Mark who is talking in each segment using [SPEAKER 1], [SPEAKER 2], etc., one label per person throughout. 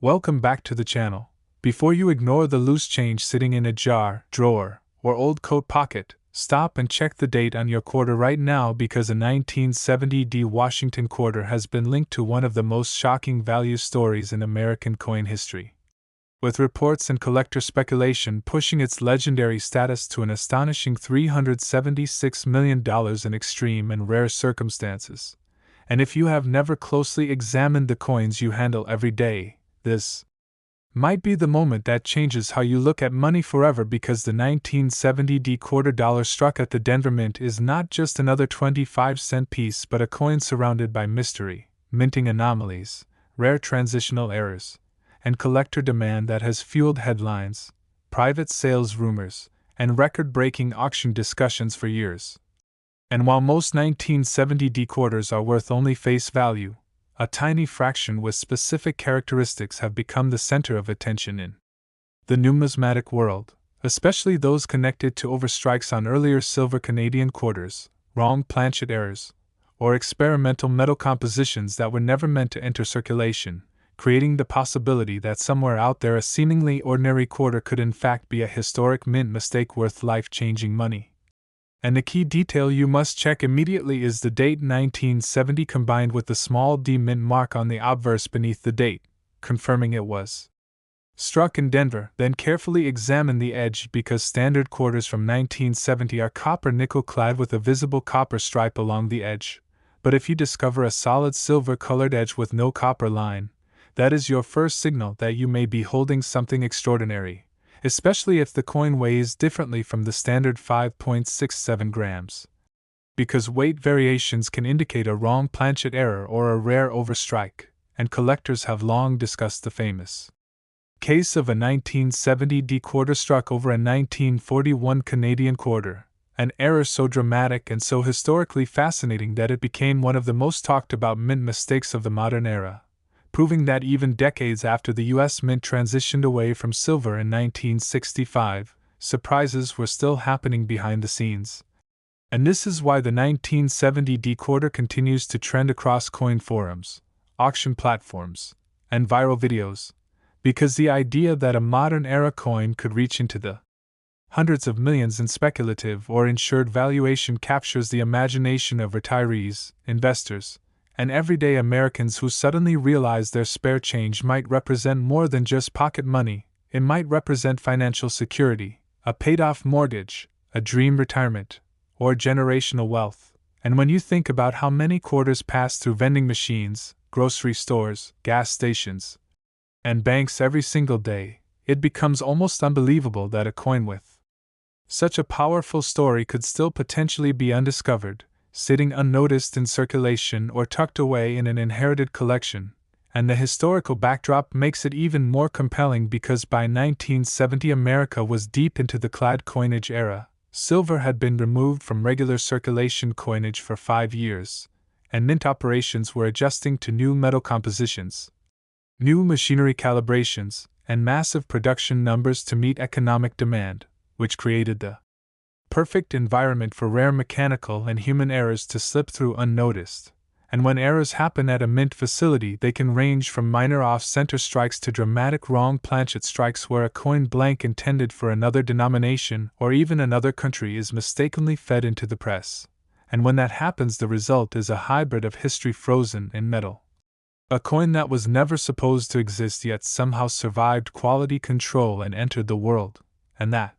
[SPEAKER 1] Welcome back to the channel. Before you ignore the loose change sitting in a jar, drawer, or old coat pocket, stop and check the date on your quarter right now because a 1970 Washington quarter has been linked to one of the most shocking value stories in American coin history. With reports and collector speculation pushing its legendary status to an astonishing $376 million in extreme and rare circumstances. And if you have never closely examined the coins you handle every day, this might be the moment that changes how you look at money forever, because the 1970 quarter dollar struck at the Denver Mint is not just another 25-cent piece but a coin surrounded by mystery, minting anomalies, rare transitional errors, and collector demand that has fueled headlines, private sales rumors, and record-breaking auction discussions for years. And while most 1970 quarters are worth only face value, a tiny fraction with specific characteristics have become the center of attention in the numismatic world, especially those connected to overstrikes on earlier silver Canadian quarters, wrong planchet errors, or experimental metal compositions that were never meant to enter circulation, creating the possibility that somewhere out there a seemingly ordinary quarter could in fact be a historic mint mistake worth life-changing money. And the key detail you must check immediately is the date 1970 combined with the small d mint mark on the obverse beneath the date, confirming it was struck in Denver. Then carefully examine the edge, because standard quarters from 1970 are copper-nickel clad with a visible copper stripe along the edge. But if you discover a solid silver-colored edge with no copper line, that is your first signal that you may be holding something extraordinary, especially if the coin weighs differently from the standard 5.67 grams. Because weight variations can indicate a wrong planchet error or a rare overstrike, and collectors have long discussed the famous case of a 1970 quarter struck over a 1941 Canadian quarter, an error so dramatic and so historically fascinating that it became one of the most talked about mint mistakes of the modern era, proving that even decades after the U.S. Mint transitioned away from silver in 1965, surprises were still happening behind the scenes. And this is why the 1970 quarter continues to trend across coin forums, auction platforms, and viral videos, because the idea that a modern era coin could reach into the hundreds of millions in speculative or insured valuation captures the imagination of retirees, investors, and everyday Americans who suddenly realize their spare change might represent more than just pocket money. It might represent financial security, a paid-off mortgage, a dream retirement, or generational wealth. And when you think about how many quarters pass through vending machines, grocery stores, gas stations, and banks every single day, it becomes almost unbelievable that a coin with such a powerful story could still potentially be undiscovered, sitting unnoticed in circulation or tucked away in an inherited collection. And the historical backdrop makes it even more compelling, because by 1970 America was deep into the clad coinage era. Silver had been removed from regular circulation coinage for 5 years, and mint operations were adjusting to new metal compositions, new machinery calibrations, and massive production numbers to meet economic demand, which created the perfect environment for rare mechanical and human errors to slip through unnoticed. And when errors happen at a mint facility, they can range from minor off-center strikes to dramatic wrong planchet strikes where a coin blank intended for another denomination or even another country is mistakenly fed into the press. And when that happens, the result is a hybrid of history frozen in metal. A coin that was never supposed to exist yet somehow survived quality control and entered the world. And that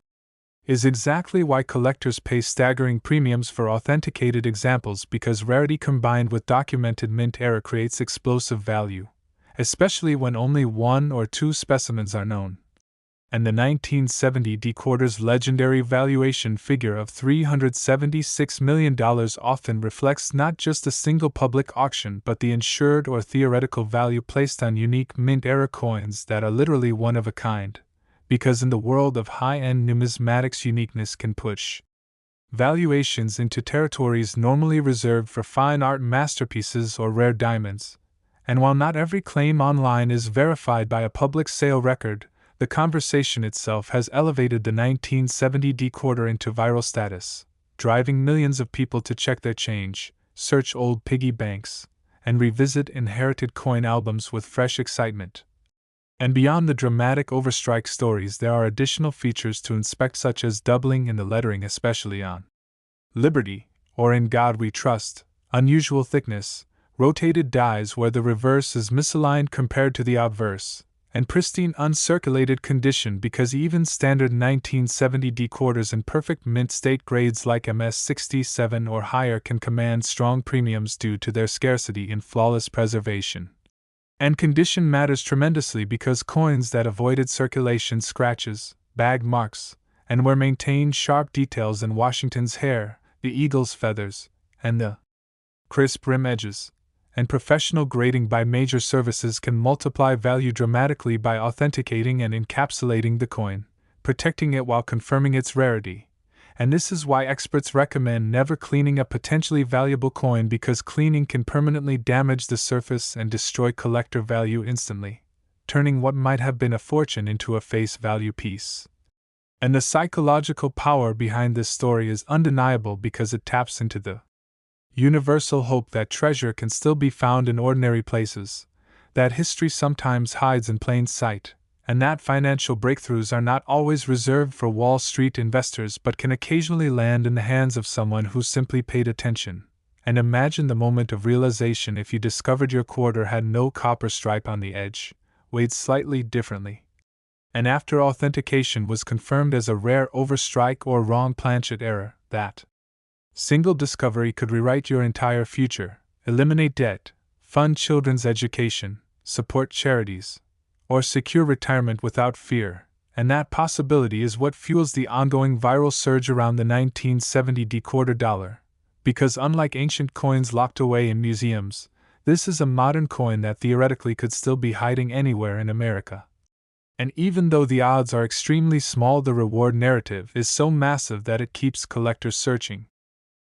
[SPEAKER 1] is exactly why collectors pay staggering premiums for authenticated examples, because rarity combined with documented mint error creates explosive value, especially when only 1 or 2 specimens are known. And the 1970 quarter's legendary valuation figure of $376 million often reflects not just a single public auction but the insured or theoretical value placed on unique mint era coins that are literally one of a kind. Because in the world of high-end numismatics, uniqueness can push valuations into territories normally reserved for fine art masterpieces or rare diamonds. And while not every claim online is verified by a public sale record, the conversation itself has elevated the 1970 quarter into viral status, driving millions of people to check their change, search old piggy banks, and revisit inherited coin albums with fresh excitement. And beyond the dramatic overstrike stories, there are additional features to inspect, such as doubling in the lettering, especially on Liberty, or In God We Trust, unusual thickness, rotated dies where the reverse is misaligned compared to the obverse, and pristine uncirculated condition, because even standard 1970D quarters in perfect mint state grades like MS67 or higher can command strong premiums due to their scarcity in flawless preservation. And condition matters tremendously, because coins that avoided circulation scratches, bag marks, and were maintained sharp details in Washington's hair, the eagle's feathers, and the crisp rim edges, and professional grading by major services can multiply value dramatically by authenticating and encapsulating the coin, protecting it while confirming its rarity. And this is why experts recommend never cleaning a potentially valuable coin, because cleaning can permanently damage the surface and destroy collector value instantly, turning what might have been a fortune into a face value piece. And the psychological power behind this story is undeniable, because it taps into the universal hope that treasure can still be found in ordinary places, that history sometimes hides in plain sight, and that financial breakthroughs are not always reserved for Wall Street investors but can occasionally land in the hands of someone who simply paid attention. And imagine the moment of realization if you discovered your quarter had no copper stripe on the edge, weighed slightly differently, and after authentication was confirmed as a rare overstrike or wrong planchet error, that single discovery could rewrite your entire future, eliminate debt, fund children's education, support charities, or secure retirement without fear. And that possibility is what fuels the ongoing viral surge around the 1970D quarter dollar, because unlike ancient coins locked away in museums, this is a modern coin that theoretically could still be hiding anywhere in America. And even though the odds are extremely small, the reward narrative is so massive that it keeps collectors searching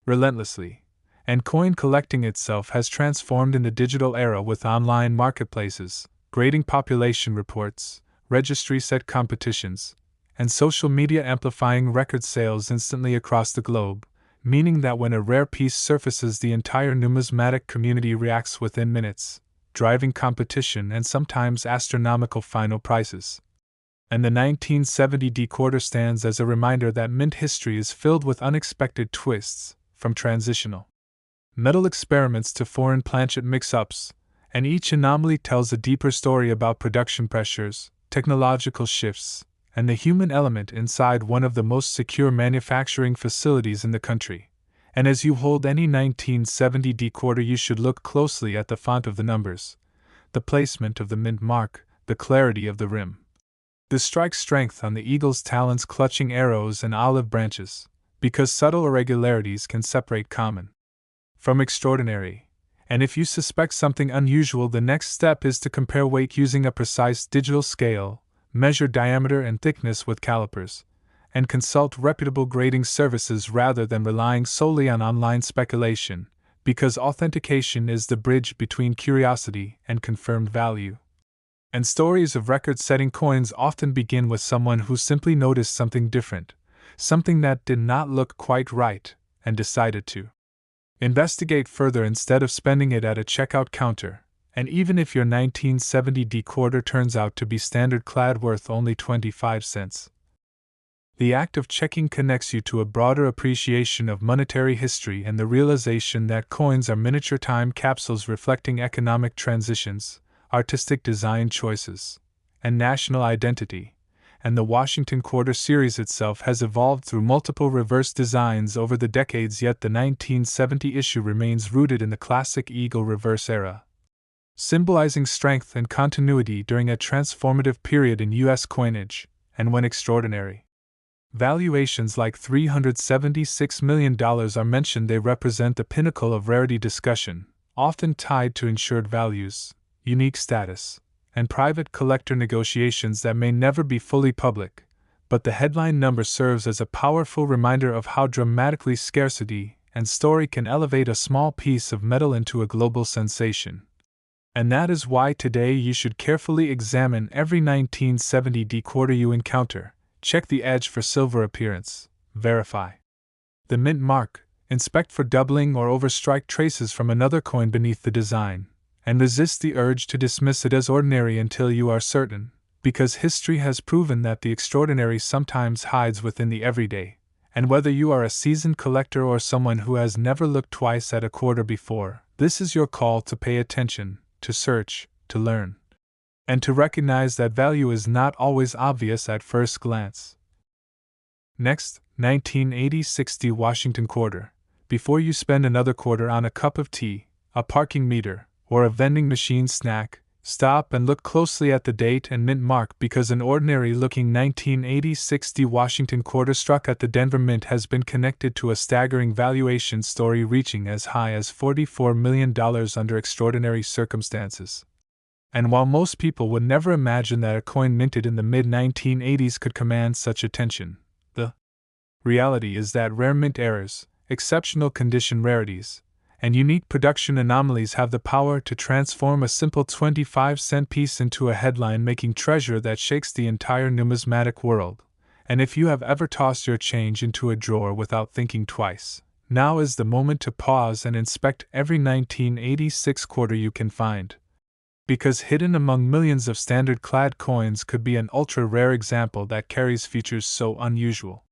[SPEAKER 1] relentlessly. And coin collecting itself has transformed in the digital era, with online marketplaces, grading population reports, registry set competitions, and social media amplifying record sales instantly across the globe, meaning that when a rare piece surfaces, the entire numismatic community reacts within minutes, driving competition and sometimes astronomical final prices. And the 1970D quarter stands as a reminder that mint history is filled with unexpected twists, from transitional metal experiments to foreign planchet mix-ups, and each anomaly tells a deeper story about production pressures, technological shifts, and the human element inside one of the most secure manufacturing facilities in the country. And as you hold any 1970D quarter, you should look closely at the font of the numbers, the placement of the mint mark, the clarity of the rim, the strike strength on the eagle's talons clutching arrows and olive branches, because subtle irregularities can separate common from extraordinary. And if you suspect something unusual, the next step is to compare weight using a precise digital scale, measure diameter and thickness with calipers, and consult reputable grading services rather than relying solely on online speculation, because authentication is the bridge between curiosity and confirmed value. And stories of record-setting coins often begin with someone who simply noticed something different, something that did not look quite right, and decided to investigate further instead of spending it at a checkout counter. And even if your 1970D quarter turns out to be standard clad worth only 25 cents, the act of checking connects you to a broader appreciation of monetary history and the realization that coins are miniature time capsules reflecting economic transitions, artistic design choices, and national identity. And the Washington Quarter series itself has evolved through multiple reverse designs over the decades, yet the 1970 issue remains rooted in the classic eagle reverse era, symbolizing strength and continuity during a transformative period in U.S. coinage. And when extraordinary valuations like $376 million are mentioned, they represent the pinnacle of rarity discussion, often tied to insured values, unique status, and private collector negotiations that may never be fully public. But the headline number serves as a powerful reminder of how dramatically scarcity and story can elevate a small piece of metal into a global sensation. And that is why today you should carefully examine every 1970D quarter you encounter, check the edge for silver appearance, verify the mint mark, inspect for doubling or overstrike traces from another coin beneath the design, and resist the urge to dismiss it as ordinary until you are certain. because history has proven that the extraordinary sometimes hides within the everyday, and whether you are a seasoned collector or someone who has never looked twice at a quarter before, this is your call to pay attention, to search, to learn, and to recognize that value is not always obvious at first glance. Next, 1980-60 Washington quarter. Before you spend another quarter on a cup of tea, a parking meter, or a vending machine snack, stop and look closely at the date and mint mark, because an ordinary-looking 1980-60 Washington quarter struck at the Denver Mint has been connected to a staggering valuation story reaching as high as $44 million under extraordinary circumstances. And while most people would never imagine that a coin minted in the mid-1980s could command such attention, the reality is that rare mint errors, exceptional condition rarities, and unique production anomalies have the power to transform a simple 25-cent piece into a headline-making treasure that shakes the entire numismatic world. And if you have ever tossed your change into a drawer without thinking twice, now is the moment to pause and inspect every 1986 quarter you can find. Because hidden among millions of standard-clad coins could be an ultra-rare example that carries features so unusual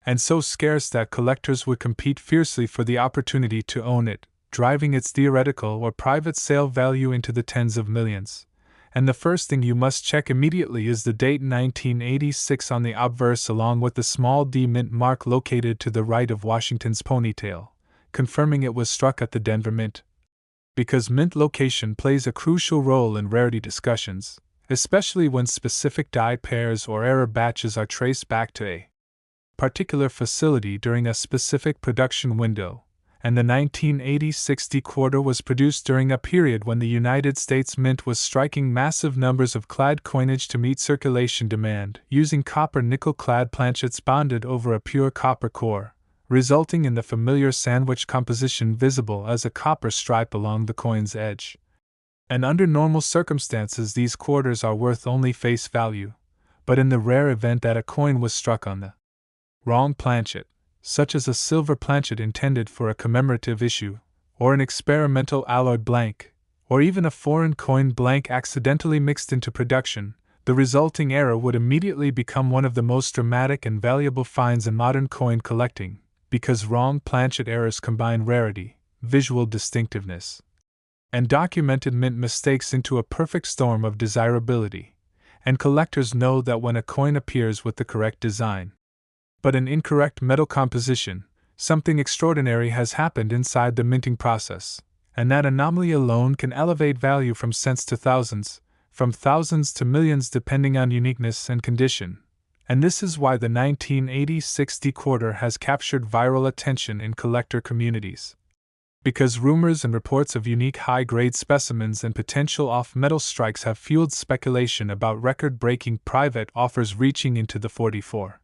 [SPEAKER 1] and so scarce that collectors would compete fiercely for the opportunity to own it, driving its theoretical or private sale value into the tens of millions. And the first thing you must check immediately is the date 1986 on the obverse, along with the small D mint mark located to the right of Washington's ponytail, confirming it was struck at the Denver Mint. Because mint location plays a crucial role in rarity discussions, especially when specific die pairs or error batches are traced back to a particular facility during a specific production window, and the 1980-60 quarter was produced during a period when the United States Mint was striking massive numbers of clad coinage to meet circulation demand, using copper-nickel-clad planchets bonded over a pure copper core, resulting in the familiar sandwich composition visible as a copper stripe along the coin's edge. And under normal circumstances these quarters are worth only face value, but in the rare event that a coin was struck on the wrong planchet, such as a silver planchet intended for a commemorative issue, or an experimental alloy blank, or even a foreign coin blank accidentally mixed into production, the resulting error would immediately become one of the most dramatic and valuable finds in modern coin collecting, because wrong planchet errors combine rarity, visual distinctiveness, and documented mint mistakes into a perfect storm of desirability, and collectors know that when a coin appears with the correct design, but an incorrect metal composition, something extraordinary has happened inside the minting process, and that anomaly alone can elevate value from cents to thousands, from thousands to millions depending on uniqueness and condition. And this is why the 1980-60 quarter has captured viral attention in collector communities. Because rumors and reports of unique high-grade specimens and potential off-metal strikes have fueled speculation about record-breaking private offers reaching into the $44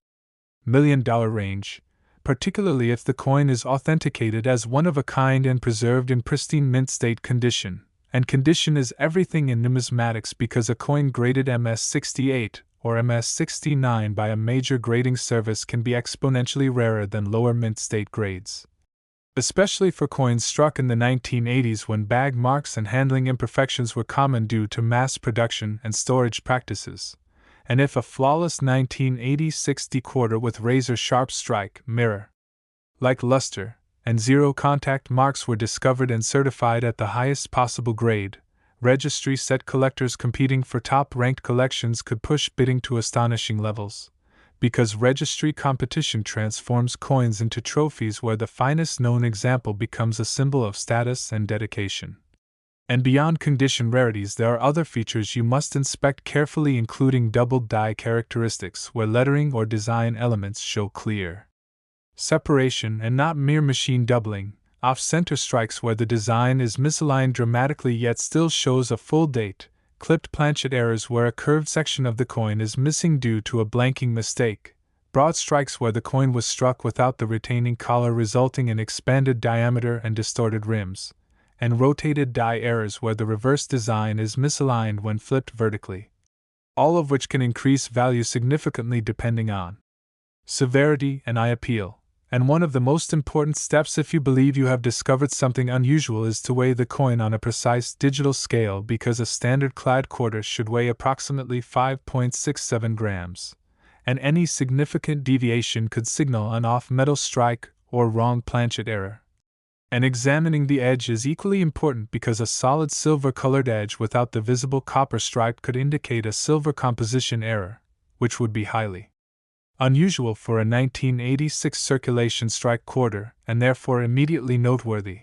[SPEAKER 1] million range, particularly if the coin is authenticated as one of a kind and preserved in pristine mint state condition. And condition is everything in numismatics, because a coin graded MS-68 or MS-69 by a major grading service can be exponentially rarer than lower mint state grades. Especially for coins struck in the 1980s, when bag marks and handling imperfections were common due to mass production and storage practices. And if a flawless 1980-60 quarter with razor-sharp strike, mirror-like luster, and zero-contact marks were discovered and certified at the highest possible grade, registry-set collectors competing for top-ranked collections could push bidding to astonishing levels. Because registry competition transforms coins into trophies where the finest known example becomes a symbol of status and dedication. And beyond condition rarities, there are other features you must inspect carefully, including doubled die characteristics where lettering or design elements show clear separation and not mere machine doubling, off-center strikes where the design is misaligned dramatically yet still shows a full date, clipped planchet errors where a curved section of the coin is missing due to a blanking mistake, broad strikes where the coin was struck without the retaining collar resulting in expanded diameter and distorted rims, and rotated die errors where the reverse design is misaligned when flipped vertically, all of which can increase value significantly depending on severity and eye appeal. And one of the most important steps if you believe you have discovered something unusual is to weigh the coin on a precise digital scale, because a standard clad quarter should weigh approximately 5.67 grams, and any significant deviation could signal an off-metal strike or wrong planchet error. And examining the edge is equally important, because a solid silver-colored edge without the visible copper stripe could indicate a silver composition error, which would be highly unusual for a 1986 circulation strike quarter, and therefore immediately noteworthy.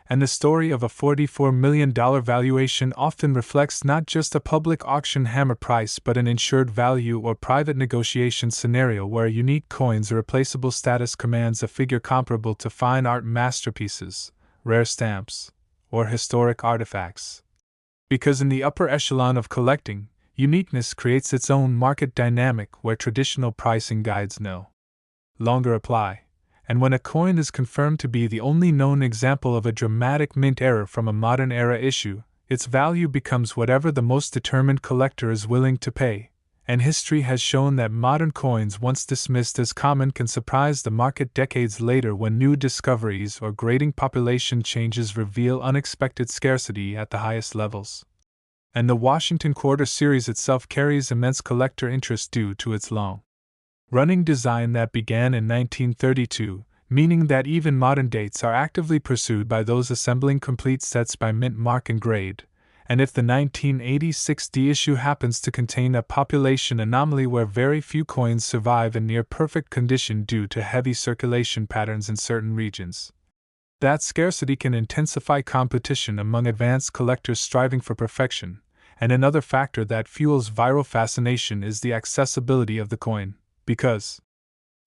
[SPEAKER 1] And the story of a $44 million valuation often reflects not just a public auction hammer price but an insured value or private negotiation scenario where a unique coin's irreplaceable status commands a figure comparable to fine art masterpieces, rare stamps, or historic artifacts. Because in the upper echelon of collecting, uniqueness creates its own market dynamic where traditional pricing guides no longer apply, and when a coin is confirmed to be the only known example of a dramatic mint error from a modern era issue, its value becomes whatever the most determined collector is willing to pay, and history has shown that modern coins once dismissed as common can surprise the market decades later when new discoveries or grading population changes reveal unexpected scarcity at the highest levels. And the Washington Quarter series itself carries immense collector interest due to its long-running design that began in 1932, meaning that even modern dates are actively pursued by those assembling complete sets by mint, mark, and grade. And if the 1986 D issue happens to contain a population anomaly where very few coins survive in near-perfect condition due to heavy circulation patterns in certain regions, that scarcity can intensify competition among advanced collectors striving for perfection, and another factor that fuels viral fascination is the accessibility of the coin, because,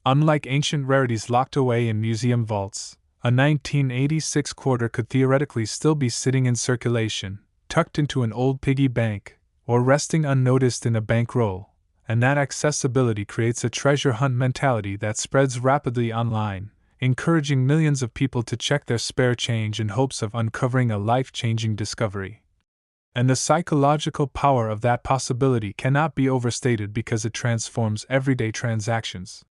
[SPEAKER 1] unlike ancient rarities locked away in museum vaults, a 1986 quarter could theoretically still be sitting in circulation, tucked into an old piggy bank, or resting unnoticed in a bankroll, and that accessibility creates a treasure hunt mentality that spreads rapidly online, encouraging millions of people to check their spare change in hopes of uncovering a life-changing discovery. And the psychological power of that possibility cannot be overstated because it transforms everyday transactions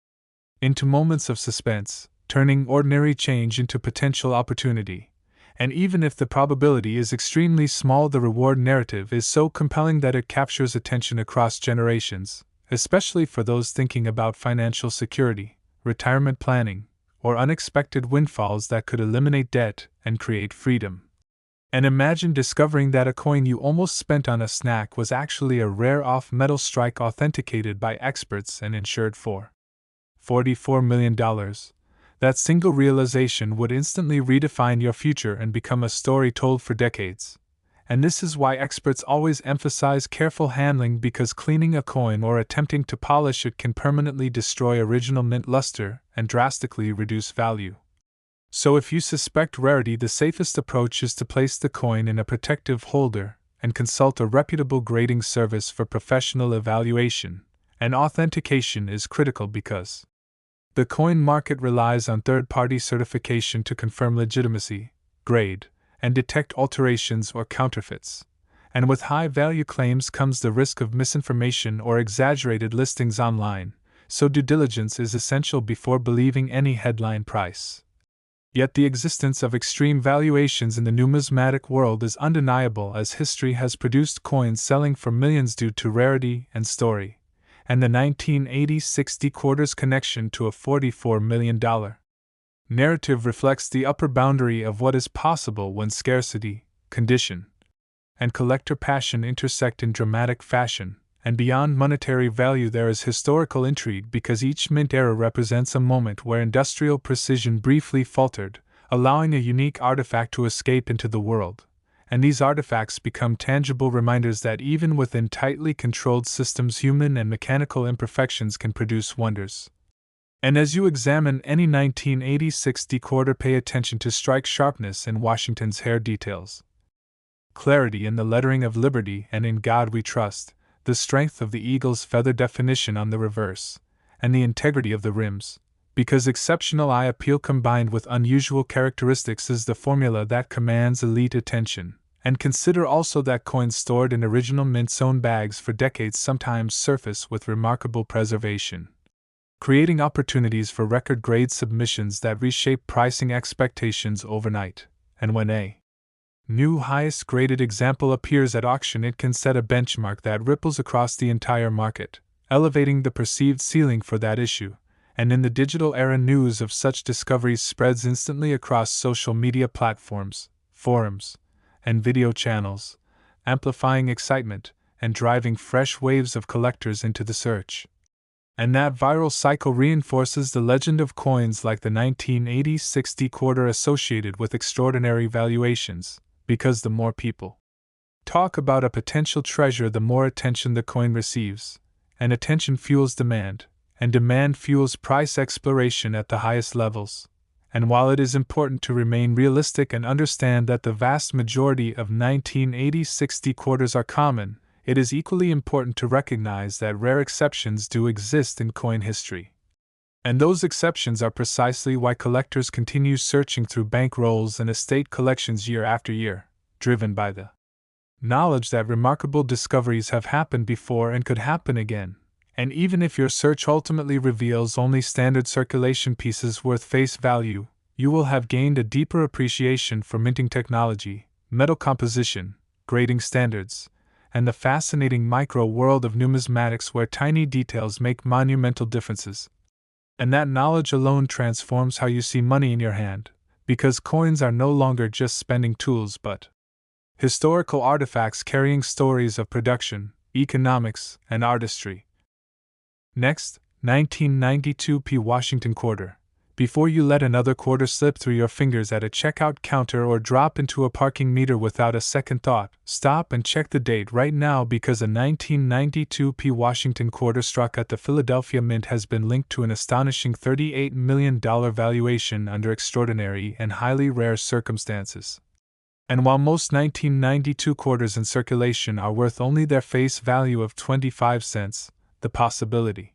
[SPEAKER 1] into moments of suspense, turning ordinary change into potential opportunity. And even if the probability is extremely small, the reward narrative is so compelling that it captures attention across generations, especially for those thinking about financial security, retirement planning, or unexpected windfalls that could eliminate debt and create freedom. And imagine discovering that a coin you almost spent on a snack was actually a rare off-metal strike authenticated by experts and insured for $44 million. That single realization would instantly redefine your future and become a story told for decades. And this is why experts always emphasize careful handling, because cleaning a coin or attempting to polish it can permanently destroy original mint luster and drastically reduce value. So if you suspect rarity, the safest approach is to place the coin in a protective holder and consult a reputable grading service for professional evaluation. And authentication is critical because the coin market relies on third-party certification to confirm legitimacy, grade, and detect alterations or counterfeits. And with high-value claims comes the risk of misinformation or exaggerated listings online, so due diligence is essential before believing any headline price. Yet the existence of extreme valuations in the numismatic world is undeniable, as history has produced coins selling for millions due to rarity and story, and the 1986 quarter's connection to a $44 million narrative reflects the upper boundary of what is possible when scarcity, condition, and collector passion intersect in dramatic fashion. And beyond monetary value, there is historical intrigue, because each mint era represents a moment where industrial precision briefly faltered, allowing a unique artifact to escape into the world. And these artifacts become tangible reminders that even within tightly controlled systems, human and mechanical imperfections can produce wonders. And as you examine any 1986 quarter, pay attention to strike sharpness in Washington's hair details, clarity in the lettering of Liberty and In God We Trust, the strength of the eagle's feather definition on the reverse, and the integrity of the rims, because exceptional eye appeal combined with unusual characteristics is the formula that commands elite attention. And consider also that coins stored in original mint-sewn bags for decades sometimes surface with remarkable preservation. creating opportunities for record-grade submissions that reshape pricing expectations overnight. And when a new highest-graded example appears at auction, it can set a benchmark that ripples across the entire market, elevating the perceived ceiling for that issue. And in the digital era, news of such discoveries spreads instantly across social media platforms, forums, and video channels, amplifying excitement and driving fresh waves of collectors into the search. And that viral cycle reinforces the legend of coins like the 1980 60 quarter associated with extraordinary valuations, because the more people talk about a potential treasure, the more attention the coin receives, and attention fuels demand, and demand fuels price exploration at the highest levels. And while it is important to remain realistic and understand that the vast majority of 1980 60 quarters are common, it is equally important to recognize that rare exceptions do exist in coin history. And those exceptions are precisely why collectors continue searching through bankrolls and estate collections year after year, driven by the knowledge that remarkable discoveries have happened before and could happen again. And even if your search ultimately reveals only standard circulation pieces worth face value, you will have gained a deeper appreciation for minting technology, metal composition, grading standards, and the fascinating micro-world of numismatics where tiny details make monumental differences. And that knowledge alone transforms how you see money in your hand, because coins are no longer just spending tools but historical artifacts carrying stories of production, economics, and artistry. Next, 1992 P. Washington quarter. Before you let another quarter slip through your fingers at a checkout counter or drop into a parking meter without a second thought, stop and check the date right now, because a 1992 P. Washington quarter struck at the Philadelphia Mint has been linked to an astonishing $38 million valuation under extraordinary and highly rare circumstances. And while most 1992 quarters in circulation are worth only their face value of 25 cents, the possibility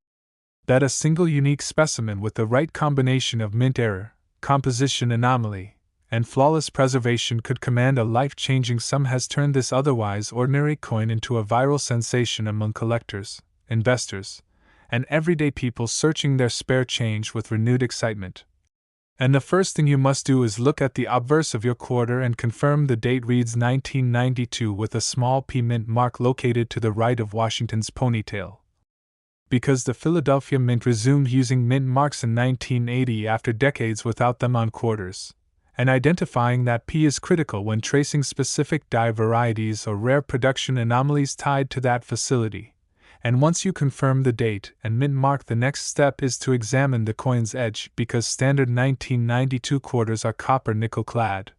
[SPEAKER 1] that a single unique specimen with the right combination of mint error, composition anomaly, and flawless preservation could command a life-changing sum has turned this otherwise ordinary coin into a viral sensation among collectors, investors, and everyday people searching their spare change with renewed excitement. And the first thing you must do is look at the obverse of your quarter and confirm the date reads 1992 with a small P mint mark located to the right of Washington's ponytail. Because the Philadelphia Mint resumed using mint marks in 1980 after decades without them on quarters, and identifying that P is critical when tracing specific die varieties or rare production anomalies tied to that facility. And once you confirm the date and mint mark, the next step is to examine the coin's edge, because standard 1992 quarters are copper-nickel clad,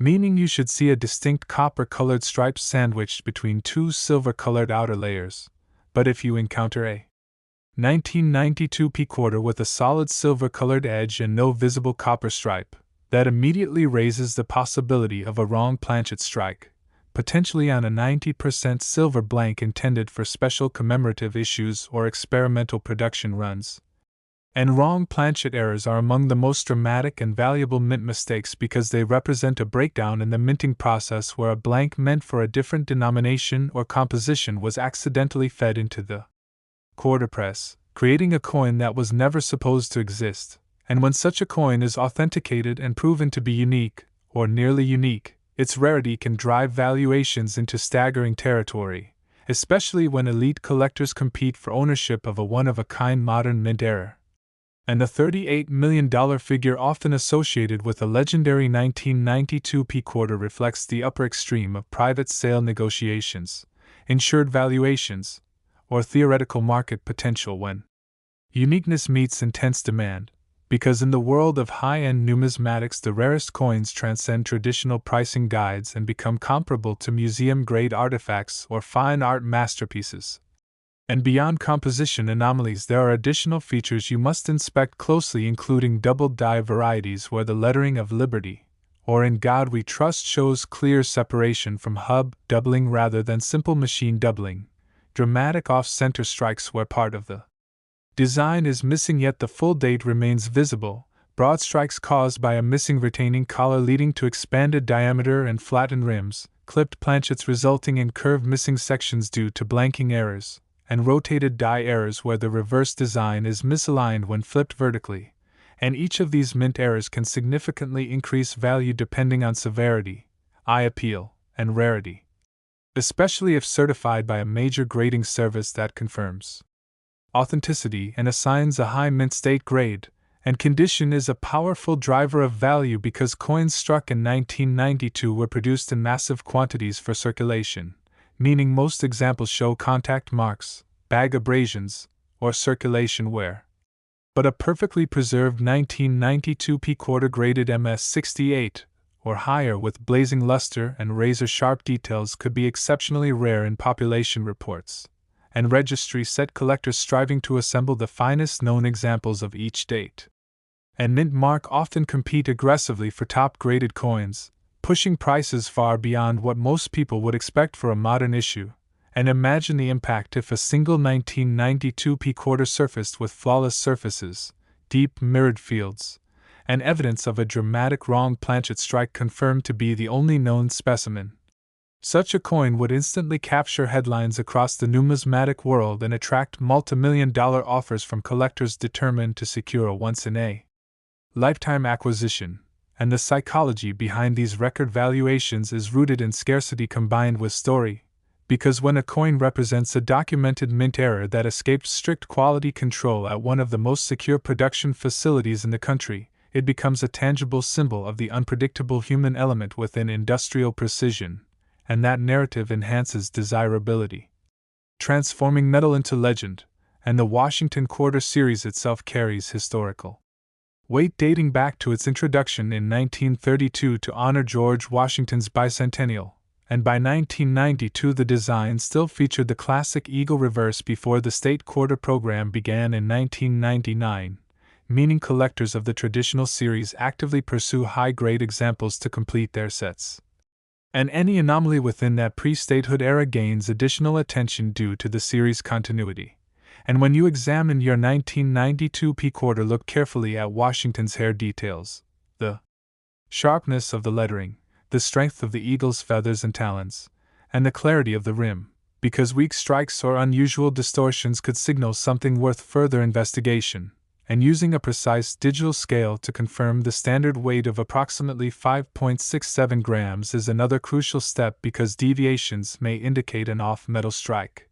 [SPEAKER 1] meaning you should see a distinct copper-colored stripe sandwiched between two silver-colored outer layers. But if you encounter a 1992 P quarter with a solid silver-colored edge and no visible copper stripe, that immediately raises the possibility of a wrong planchet strike, potentially on a 90% silver blank intended for special commemorative issues or experimental production runs. And wrong planchet errors are among the most dramatic and valuable mint mistakes, because they represent a breakdown in the minting process where a blank meant for a different denomination or composition was accidentally fed into the quarter press, creating a coin that was never supposed to exist. And when such a coin is authenticated and proven to be unique, or nearly unique, its rarity can drive valuations into staggering territory, especially when elite collectors compete for ownership of a one-of-a-kind modern mint error. And the $38 million figure often associated with a legendary 1992 P quarter reflects the upper extreme of private sale negotiations, insured valuations, or theoretical market potential when uniqueness meets intense demand, because in the world of high-end numismatics the rarest coins transcend traditional pricing guides and become comparable to museum-grade artifacts or fine art masterpieces. And beyond composition anomalies, there are additional features you must inspect closely, including double die varieties where the lettering of Liberty, or In God We Trust, shows clear separation from hub doubling rather than simple machine doubling, dramatic off-center strikes where part of the design is missing yet the full date remains visible, broad strikes caused by a missing retaining collar leading to expanded diameter and flattened rims, clipped planchets resulting in curved missing sections due to blanking errors, and rotated die errors where the reverse design is misaligned when flipped vertically, and each of these mint errors can significantly increase value depending on severity, eye appeal, and rarity, especially if certified by a major grading service that confirms authenticity and assigns a high mint state grade. And condition is a powerful driver of value because coins struck in 1992 were produced in massive quantities for circulation, meaning most examples show contact marks, bag abrasions, or circulation wear. But a perfectly preserved 1992 P-quarter graded MS-68 or higher with blazing luster and razor-sharp details could be exceptionally rare in population reports, and registry-set collectors striving to assemble the finest known examples of each date. And mint mark often compete aggressively for top-graded coins, pushing prices far beyond what most people would expect for a modern issue. And imagine the impact if a single 1992 P-quarter surfaced with flawless surfaces, deep mirrored fields, and evidence of a dramatic wrong planchet strike confirmed to be the only known specimen. Such a coin would instantly capture headlines across the numismatic world and attract multi-million-dollar offers from collectors determined to secure a once-in-a-lifetime acquisition. And the psychology behind these record valuations is rooted in scarcity combined with story, because when a coin represents a documented mint error that escaped strict quality control at one of the most secure production facilities in the country, it becomes a tangible symbol of the unpredictable human element within industrial precision, and that narrative enhances desirability, transforming metal into legend, and the Washington Quarter Series itself carries historical weight dating back to its introduction in 1932 to honor George Washington's bicentennial, and by 1992 the design still featured the classic eagle reverse before the state quarter program began in 1999, meaning collectors of the traditional series actively pursue high-grade examples to complete their sets. And any anomaly within that pre-statehood era gains additional attention due to the series' continuity. And when you examine your 1992 P-quarter, look carefully at Washington's hair details, the sharpness of the lettering, the strength of the eagle's feathers and talons, and the clarity of the rim, because weak strikes or unusual distortions could signal something worth further investigation. And using a precise digital scale to confirm the standard weight of approximately 5.67 grams is another crucial step because deviations may indicate an off-metal strike.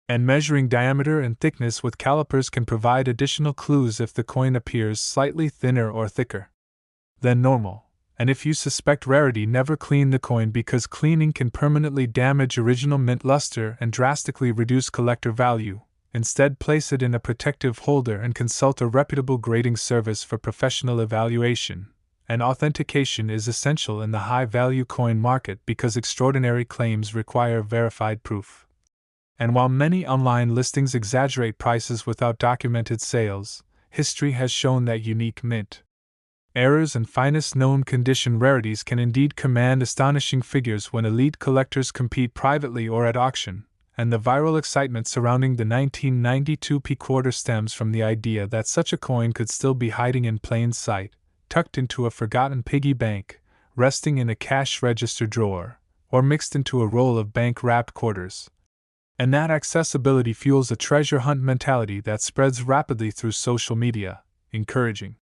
[SPEAKER 1] And measuring diameter and thickness with calipers can provide additional clues if the coin appears slightly thinner or thicker than normal. And if you suspect rarity, never clean the coin because cleaning can permanently damage original mint luster and drastically reduce collector value. Instead, place it in a protective holder and consult a reputable grading service for professional evaluation. And authentication is essential in the high-value coin market because extraordinary claims require verified proof. And while many online listings exaggerate prices without documented sales, history has shown that unique mint errors and finest known condition rarities can indeed command astonishing figures when elite collectors compete privately or at auction. And the viral excitement surrounding the 1992 P-quarter stems from the idea that such a coin could still be hiding in plain sight, tucked into a forgotten piggy bank, resting in a cash register drawer, or mixed into a roll of bank-wrapped quarters. And that accessibility fuels a treasure hunt mentality that spreads rapidly through social media, encouraging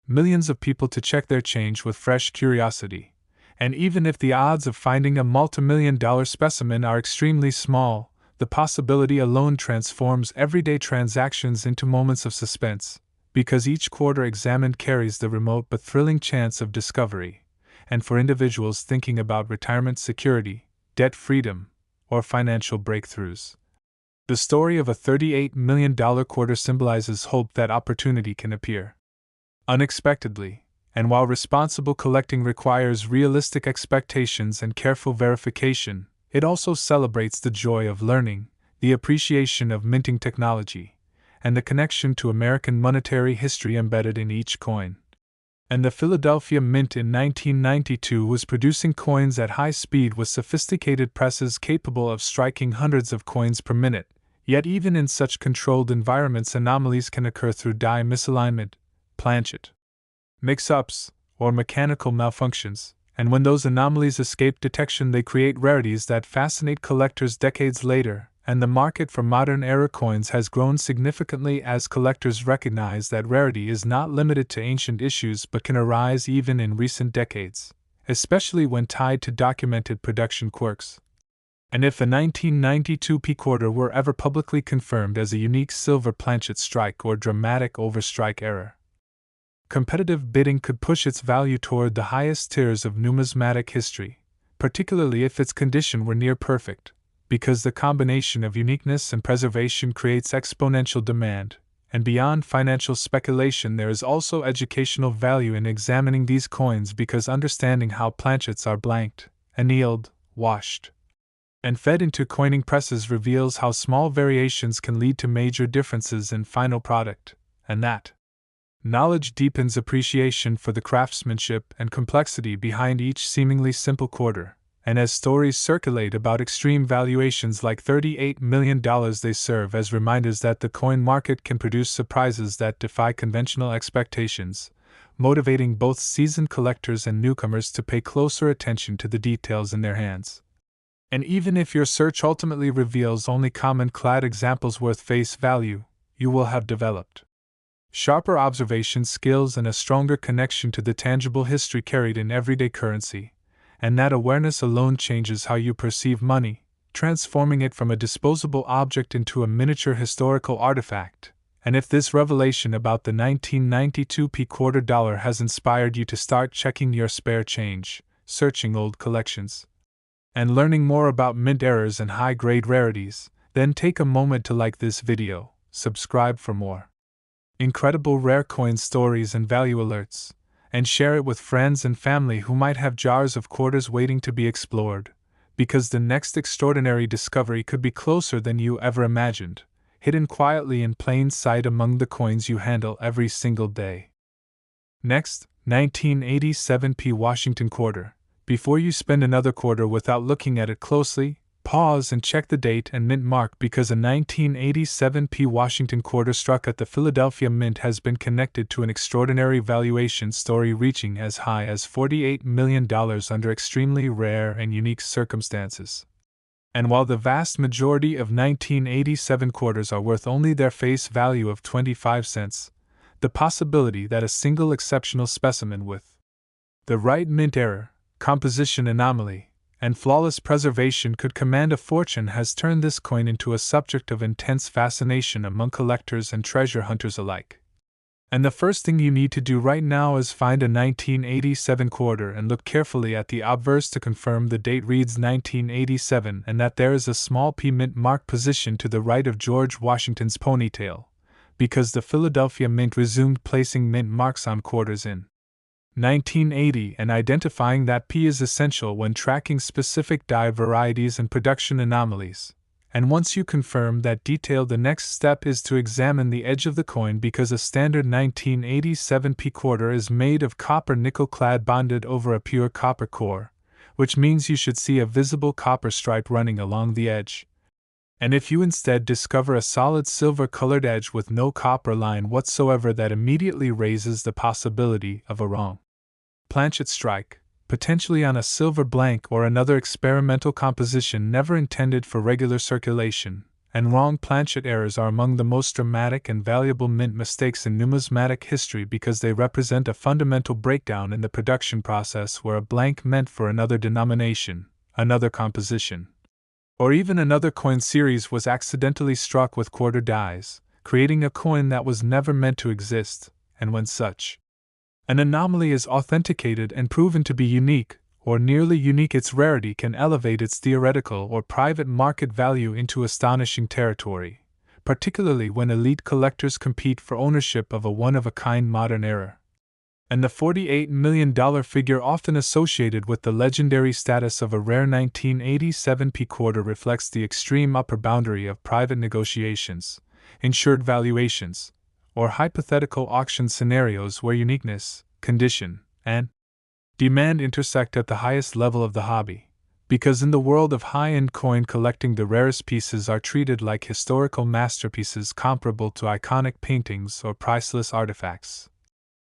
[SPEAKER 1] millions of people to check their change with fresh curiosity. And even if the odds of finding a multi-million-dollar specimen are extremely small, the possibility alone transforms everyday transactions into moments of suspense, because each quarter examined carries the remote but thrilling chance of discovery. And for individuals thinking about retirement security, debt freedom, or financial breakthroughs, the story of a $38 million quarter symbolizes hope that opportunity can appear unexpectedly. And while responsible collecting requires realistic expectations and careful verification, it also celebrates the joy of learning, the appreciation of minting technology, and the connection to American monetary history embedded in each coin. And the Philadelphia Mint in 1992 was producing coins at high speed with sophisticated presses capable of striking hundreds of coins per minute, yet even in such controlled environments anomalies can occur through die misalignment, planchet mix-ups, or mechanical malfunctions, and when those anomalies escape detection they create rarities that fascinate collectors decades later. and the market for modern era coins has grown significantly as collectors recognize that rarity is not limited to ancient issues but can arise even in recent decades, especially when tied to documented production quirks. And if the 1992 P quarter were ever publicly confirmed as a unique silver planchet strike or dramatic overstrike error, competitive bidding could push its value toward the highest tiers of numismatic history, particularly if its condition were near perfect, because the combination of uniqueness and preservation creates exponential demand. And beyond financial speculation, there is also educational value in examining these coins because understanding how planchets are blanked, annealed, washed, and fed into coining presses reveals how small variations can lead to major differences in final product, and that knowledge deepens appreciation for the craftsmanship and complexity behind each seemingly simple quarter. And as stories circulate about extreme valuations like $38 million, they serve as reminders that the coin market can produce surprises that defy conventional expectations, motivating both seasoned collectors and newcomers to pay closer attention to the details in their hands. And even if your search ultimately reveals only common-clad examples worth face value, you will have developed sharper observation skills and a stronger connection to the tangible history carried in everyday currency. And that awareness alone changes how you perceive money, transforming it from a disposable object into a miniature historical artifact. And if this revelation about the 1992 P quarter dollar has inspired you to start checking your spare change, searching old collections, and learning more about mint errors and high-grade rarities, then take a moment to like this video, subscribe for more incredible rare coin stories and value alerts, and share it with friends and family who might have jars of quarters waiting to be explored, because the next extraordinary discovery could be closer than you ever imagined, hidden quietly in plain sight among the coins you handle every single day. Next, 1987 P Washington quarter. Before you spend another quarter without looking at it closely, pause and check the date and mint mark because a 1987 P Washington quarter struck at the Philadelphia Mint has been connected to an extraordinary valuation story reaching as high as $48 million under extremely rare and unique circumstances. And while the vast majority of 1987 quarters are worth only their face value of 25 cents, the possibility that a single exceptional specimen with the right mint error, composition anomaly, and flawless preservation could command a fortune has turned this coin into a subject of intense fascination among collectors and treasure hunters alike. And the first thing you need to do right now is find a 1987 quarter and look carefully at the obverse to confirm the date reads 1987 and that there is a small P mint mark positioned to the right of George Washington's ponytail, because the Philadelphia Mint resumed placing mint marks on quarters in 1980, and identifying that P is essential when tracking specific die varieties and production anomalies. And once you confirm that detail, the next step is to examine the edge of the coin because a standard 1987 P quarter is made of copper nickel clad bonded over a pure copper core, which means you should see a visible copper stripe running along the edge. And if you instead discover a solid silver-colored edge with no copper line whatsoever, that immediately raises the possibility of a wrong planchet strike, potentially on a silver blank or another experimental composition never intended for regular circulation. And wrong planchet errors are among the most dramatic and valuable mint mistakes in numismatic history because they represent a fundamental breakdown in the production process where a blank meant for another denomination, another composition, or even another coin series was accidentally struck with quarter dies, creating a coin that was never meant to exist. And when such an anomaly is authenticated and proven to be unique, or nearly unique, its rarity can elevate its theoretical or private market value into astonishing territory, particularly when elite collectors compete for ownership of a one-of-a-kind modern era. And the $48 million figure often associated with the legendary status of a rare 1987 P quarter reflects the extreme upper boundary of private negotiations, insured valuations, or hypothetical auction scenarios where uniqueness, condition, and demand intersect at the highest level of the hobby. Because in the world of high-end coin collecting, the rarest pieces are treated like historical masterpieces comparable to iconic paintings or priceless artifacts.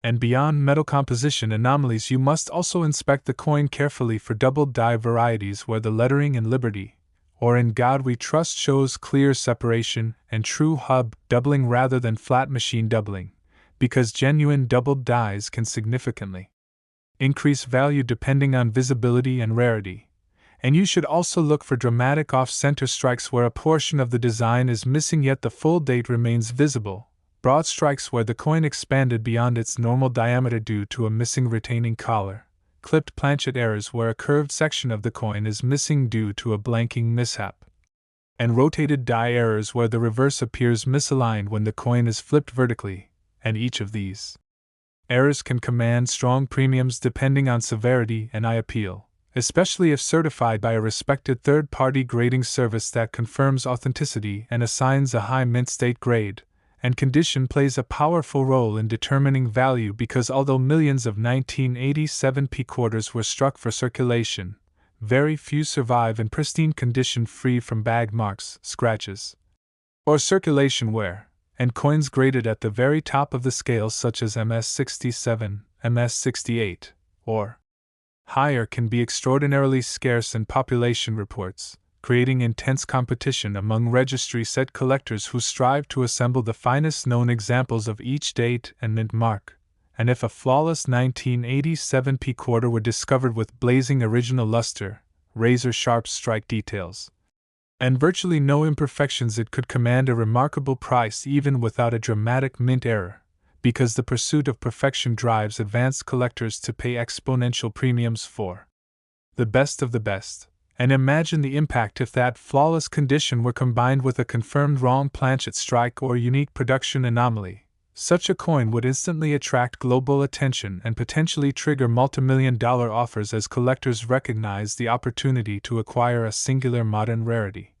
[SPEAKER 1] And beyond metal composition anomalies, you must also inspect the coin carefully for doubled die varieties where the lettering in Liberty, or In God We Trust shows clear separation and true hub doubling rather than flat machine doubling, because genuine doubled dies can significantly increase value depending on visibility and rarity. And you should also look for dramatic off-center strikes where a portion of the design is missing yet the full date remains visible, broad strikes where the coin expanded beyond its normal diameter due to a missing retaining collar, clipped planchet errors where a curved section of the coin is missing due to a blanking mishap, and rotated die errors where the reverse appears misaligned when the coin is flipped vertically, and each of these errors can command strong premiums depending on severity and eye appeal, especially if certified by a respected third-party grading service that confirms authenticity and assigns a high mint state grade. And condition plays a powerful role in determining value because although millions of 1987 P quarters were struck for circulation, very few survive in pristine condition free from bag marks, scratches, or circulation wear, and coins graded at the very top of the scale such as MS-67, MS-68, or higher can be extraordinarily scarce in population reports, creating intense competition among registry set collectors who strive to assemble the finest known examples of each date and mint mark. And if a flawless 1987 P quarter were discovered with blazing original luster, razor-sharp strike details, and virtually no imperfections, it could command a remarkable price even without a dramatic mint error, because the pursuit of perfection drives advanced collectors to pay exponential premiums for the best of the best. And imagine the impact if that flawless condition were combined with a confirmed wrong planchet strike or unique production anomaly. Such a coin would instantly attract global attention and potentially trigger multimillion-dollar offers as collectors recognize the opportunity to acquire a singular modern rarity.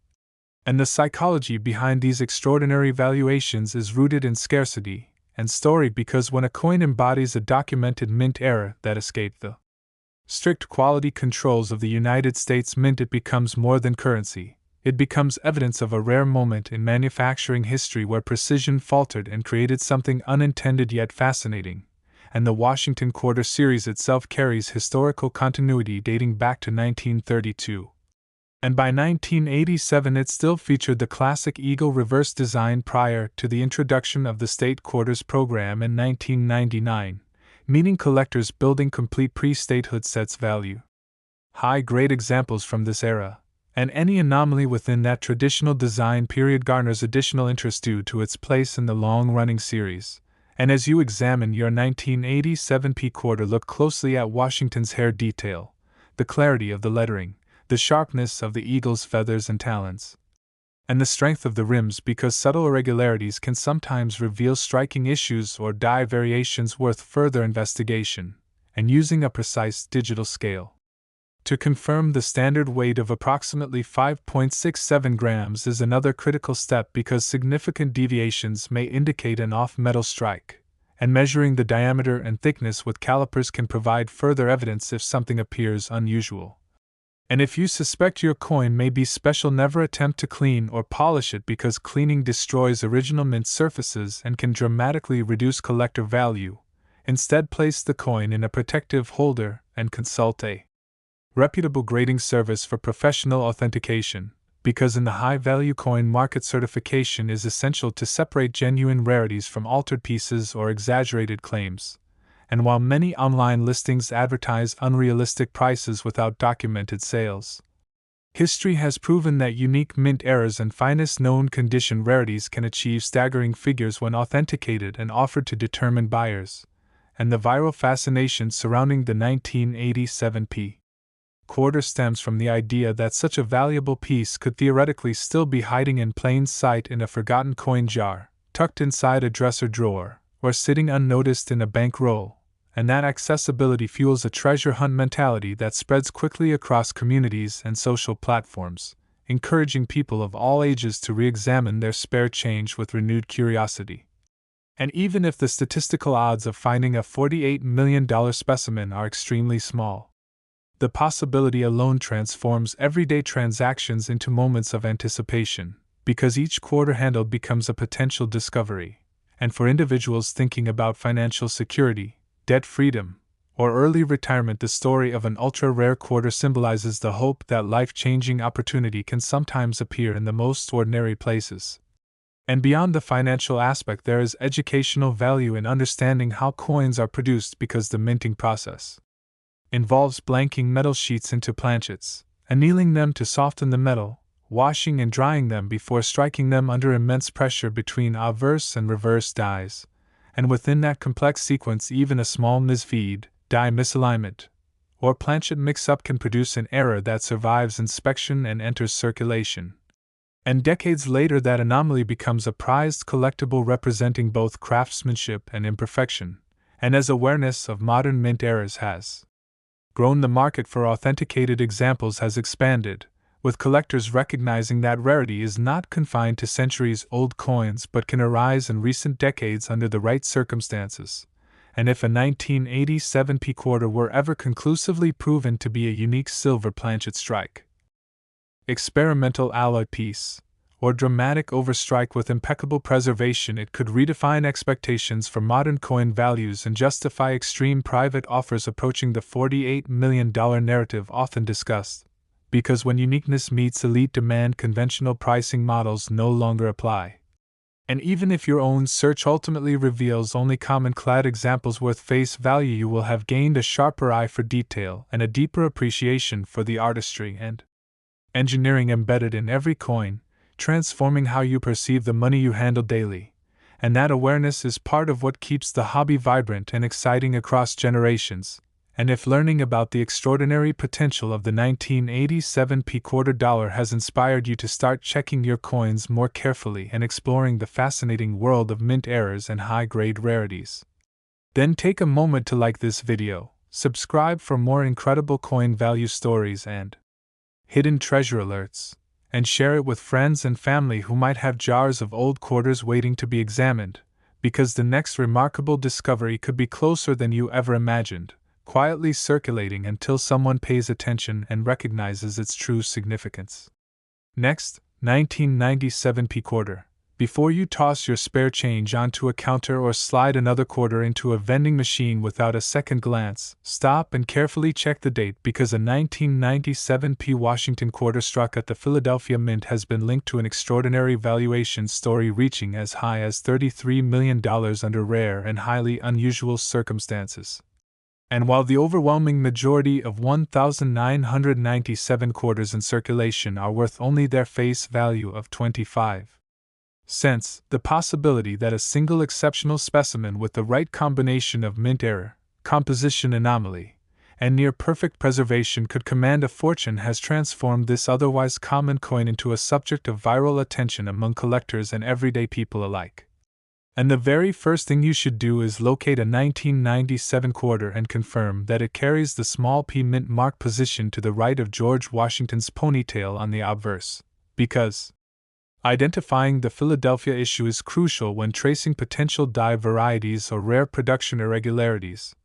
[SPEAKER 1] And the psychology behind these extraordinary valuations is rooted in scarcity and story, because when a coin embodies a documented mint error that escaped the strict quality controls of the United States Mint, it becomes more than currency. It becomes evidence of a rare moment in manufacturing history where precision faltered and created something unintended yet fascinating. And the Washington Quarter series itself carries historical continuity dating back to 1932. And by 1987 it still featured the classic eagle reverse design prior to the introduction of the State Quarters program in 1999. Meaning collectors building complete pre-statehood sets value high-grade examples from this era, and any anomaly within that traditional design period garners additional interest due to its place in the long-running series. And as you examine your 1987 P quarter, look closely at Washington's hair detail, the clarity of the lettering, the sharpness of the eagle's feathers and talons, and the strength of the rims, because subtle irregularities can sometimes reveal striking issues or die variations worth further investigation, and using a precise digital scale to confirm the standard weight of approximately 5.67 grams is another critical step, because significant deviations may indicate an off-metal strike, and measuring the diameter and thickness with calipers can provide further evidence if something appears unusual. And if you suspect your coin may be special, never attempt to clean or polish it, because cleaning destroys original mint surfaces and can dramatically reduce collector value. Instead, place the coin in a protective holder and consult a reputable grading service for professional authentication, because in the high-value coin market, certification is essential to separate genuine rarities from altered pieces or exaggerated claims. And while many online listings advertise unrealistic prices without documented sales, history has proven that unique mint errors and finest known condition rarities can achieve staggering figures when authenticated and offered to determined buyers. And the viral fascination surrounding the 1987 P quarter stems from the idea that such a valuable piece could theoretically still be hiding in plain sight in a forgotten coin jar, tucked inside a dresser drawer, or sitting unnoticed in a bank roll, and that accessibility fuels a treasure hunt mentality that spreads quickly across communities and social platforms, encouraging people of all ages to re-examine their spare change with renewed curiosity. And even if the statistical odds of finding a $48 million specimen are extremely small, the possibility alone transforms everyday transactions into moments of anticipation, because each quarter handled becomes a potential discovery. And for individuals thinking about financial security, debt freedom, or early retirement. The story of an ultra-rare quarter symbolizes the hope that life-changing opportunity can sometimes appear in the most ordinary places. And beyond the financial aspect, there is educational value in understanding how coins are produced, because the minting process involves blanking metal sheets into planchets, annealing them to soften the metal, washing and drying them before striking them under immense pressure between obverse and reverse dies, and within that complex sequence even a small misfeed, die misalignment, or planchet mix-up can produce an error that survives inspection and enters circulation. And decades later that anomaly becomes a prized collectible representing both craftsmanship and imperfection, and as awareness of modern mint errors has grown, the market for authenticated examples has expanded, with collectors recognizing that rarity is not confined to centuries-old coins but can arise in recent decades under the right circumstances. And if a 1987 P quarter were ever conclusively proven to be a unique silver planchet strike, experimental alloy piece, or dramatic overstrike with impeccable preservation, it could redefine expectations for modern coin values and justify extreme private offers approaching the $48 million narrative often discussed. Because when uniqueness meets elite demand, conventional pricing models no longer apply. And even if your own search ultimately reveals only common-clad examples worth face value, you will have gained a sharper eye for detail and a deeper appreciation for the artistry and engineering embedded in every coin, transforming how you perceive the money you handle daily. And that awareness is part of what keeps the hobby vibrant and exciting across generations. And if learning about the extraordinary potential of the 1987 P quarter dollar has inspired you to start checking your coins more carefully and exploring the fascinating world of mint errors and high-grade rarities, then take a moment to like this video, subscribe for more incredible coin value stories and hidden treasure alerts, and share it with friends and family who might have jars of old quarters waiting to be examined, because the next remarkable discovery could be closer than you ever imagined, quietly circulating until someone pays attention and recognizes its true significance. Next, 1997 P quarter. Before you toss your spare change onto a counter or slide another quarter into a vending machine without a second glance, stop and carefully check the date, because a 1997 P Washington quarter struck at the Philadelphia Mint has been linked to an extraordinary valuation story reaching as high as $33 million under rare and highly unusual circumstances. And while the overwhelming majority of 1,997 quarters in circulation are worth only their face value of 25 cents, the possibility that a single exceptional specimen with the right combination of mint error, composition anomaly, and near-perfect preservation could command a fortune has transformed this otherwise common coin into a subject of viral attention among collectors and everyday people alike. And the very first thing you should do is locate a 1997 quarter and confirm that it carries the small p mint mark positioned to the right of George Washington's ponytail on the obverse, because identifying the Philadelphia issue is crucial when tracing potential die varieties or rare production irregularities.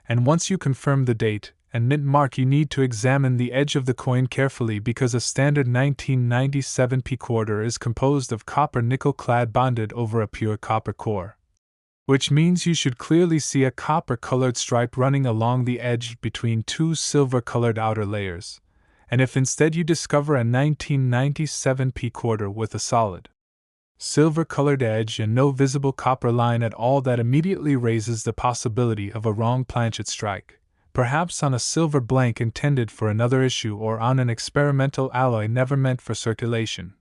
[SPEAKER 1] And once you confirm the date and mint mark, you need to examine the edge of the coin carefully, because a standard 1997 P quarter is composed of copper nickel clad bonded over a pure copper core, which means you should clearly see a copper-colored stripe running along the edge between two silver-colored outer layers. And if instead you discover a 1997 P quarter with a solid silver-colored edge and no visible copper line at all, that immediately raises the possibility of a wrong planchet strike, perhaps on a silver blank intended for another issue or on an experimental alloy never meant for circulation.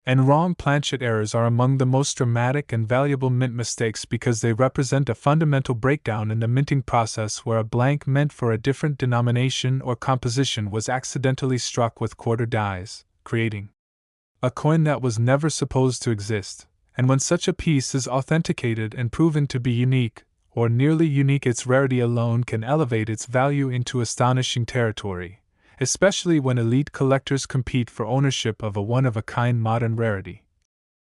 [SPEAKER 1] And wrong planchet errors are among the most dramatic and valuable mint mistakes, because they represent a fundamental breakdown in the minting process where a blank meant for a different denomination or composition was accidentally struck with quarter dies, creating a coin that was never supposed to exist. And when such a piece is authenticated and proven to be unique, or nearly unique, its rarity alone can elevate its value into astonishing territory, especially when elite collectors compete for ownership of a one-of-a-kind modern rarity.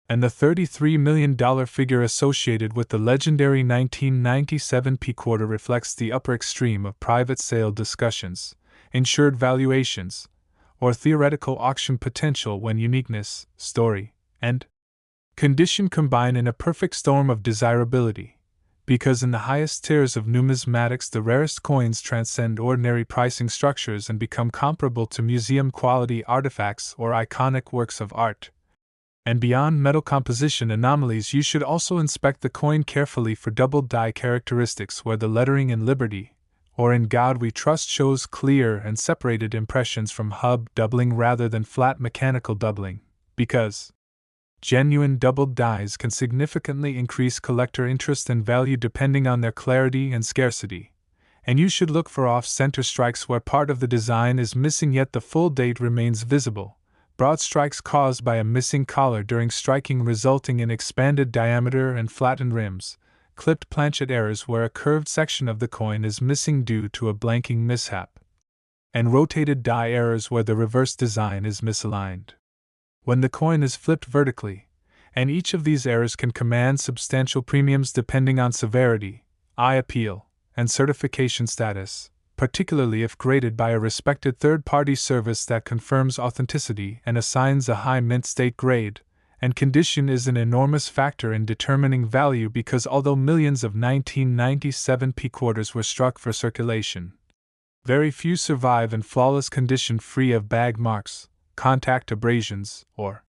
[SPEAKER 1] And the $33 million figure associated with the legendary 1997 P quarter reflects the upper extreme of private sale discussions, insured valuations, or theoretical auction potential when uniqueness, story, and condition combine in a perfect storm of desirability. because in the highest tiers of numismatics the rarest coins transcend ordinary pricing structures and become comparable to museum-quality artifacts or iconic works of art. And beyond metal composition anomalies, you should also inspect the coin carefully for doubled die characteristics where the lettering in Liberty, or in God We Trust, shows clear and separated impressions from hub doubling rather than flat mechanical doubling, because genuine doubled dies can significantly increase collector interest and value depending on their clarity and scarcity, and you should look for off-center strikes where part of the design is missing yet the full date remains visible, broad strikes caused by a missing collar during striking resulting in expanded diameter and flattened rims, clipped planchet errors where a curved section of the coin is missing due to a blanking mishap, and rotated die errors where the reverse design is misaligned when the coin is flipped vertically, and each of these errors can command substantial premiums depending on severity, eye appeal, and certification status, particularly if graded by a respected third-party service that confirms authenticity and assigns a high mint state grade. And condition is an enormous factor in determining value because although millions of 1997 P quarters were struck for circulation, very few survive in flawless condition free of bag marks, contact abrasions, or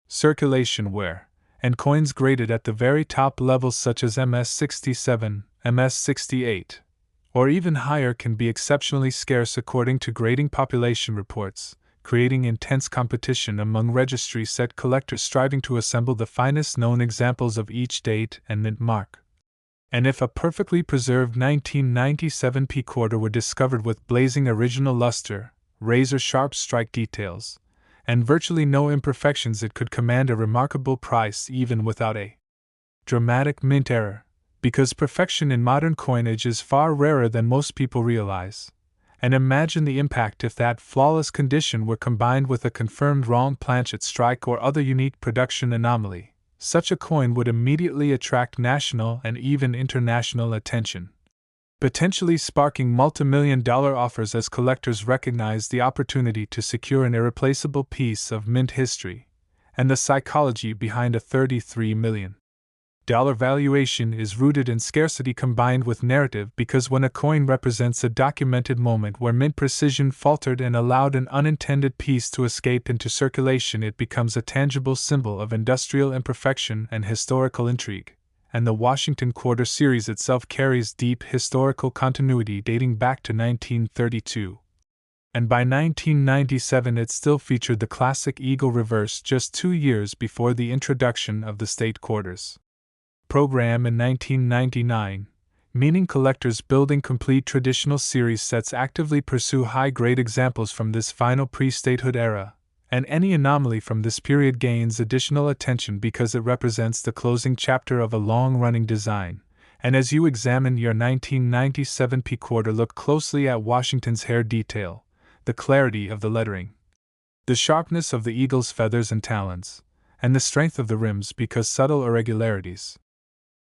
[SPEAKER 1] circulation wear, and coins graded at the very top levels such as MS67, MS68, or even higher can be exceptionally scarce according to grading population reports, creating intense competition among registry set collectors striving to assemble the finest known examples of each date and mint mark. And if a perfectly preserved 1997 P quarter were discovered with blazing original luster, razor-sharp strike details, and virtually no imperfections, it could command a remarkable price even without a dramatic mint error, because perfection in modern coinage is far rarer than most people realize. And imagine the impact if that flawless condition were combined with a confirmed wrong planchet strike or other unique production anomaly. Such a coin would immediately attract national and even international attention, potentially sparking multi-million-dollar offers as collectors recognize the opportunity to secure an irreplaceable piece of mint history, and the psychology behind a $33 million valuation is rooted in scarcity combined with narrative, because when a coin represents a documented moment where mint precision faltered and allowed an unintended piece to escape into circulation, it becomes a tangible symbol of industrial imperfection and historical intrigue. And the Washington Quarter series itself carries deep historical continuity dating back to 1932. And by 1997 it still featured the classic eagle reverse just 2 years before the introduction of the state quarters program in 1999, meaning collectors building complete traditional series sets actively pursue high-grade examples from this final pre-statehood era, and any anomaly from this period gains additional attention because it represents the closing chapter of a long-running design. And as you examine your 1997 P quarter, look closely at Washington's hair detail, the clarity of the lettering, the sharpness of the eagle's feathers and talons, and the strength of the rims, because subtle irregularities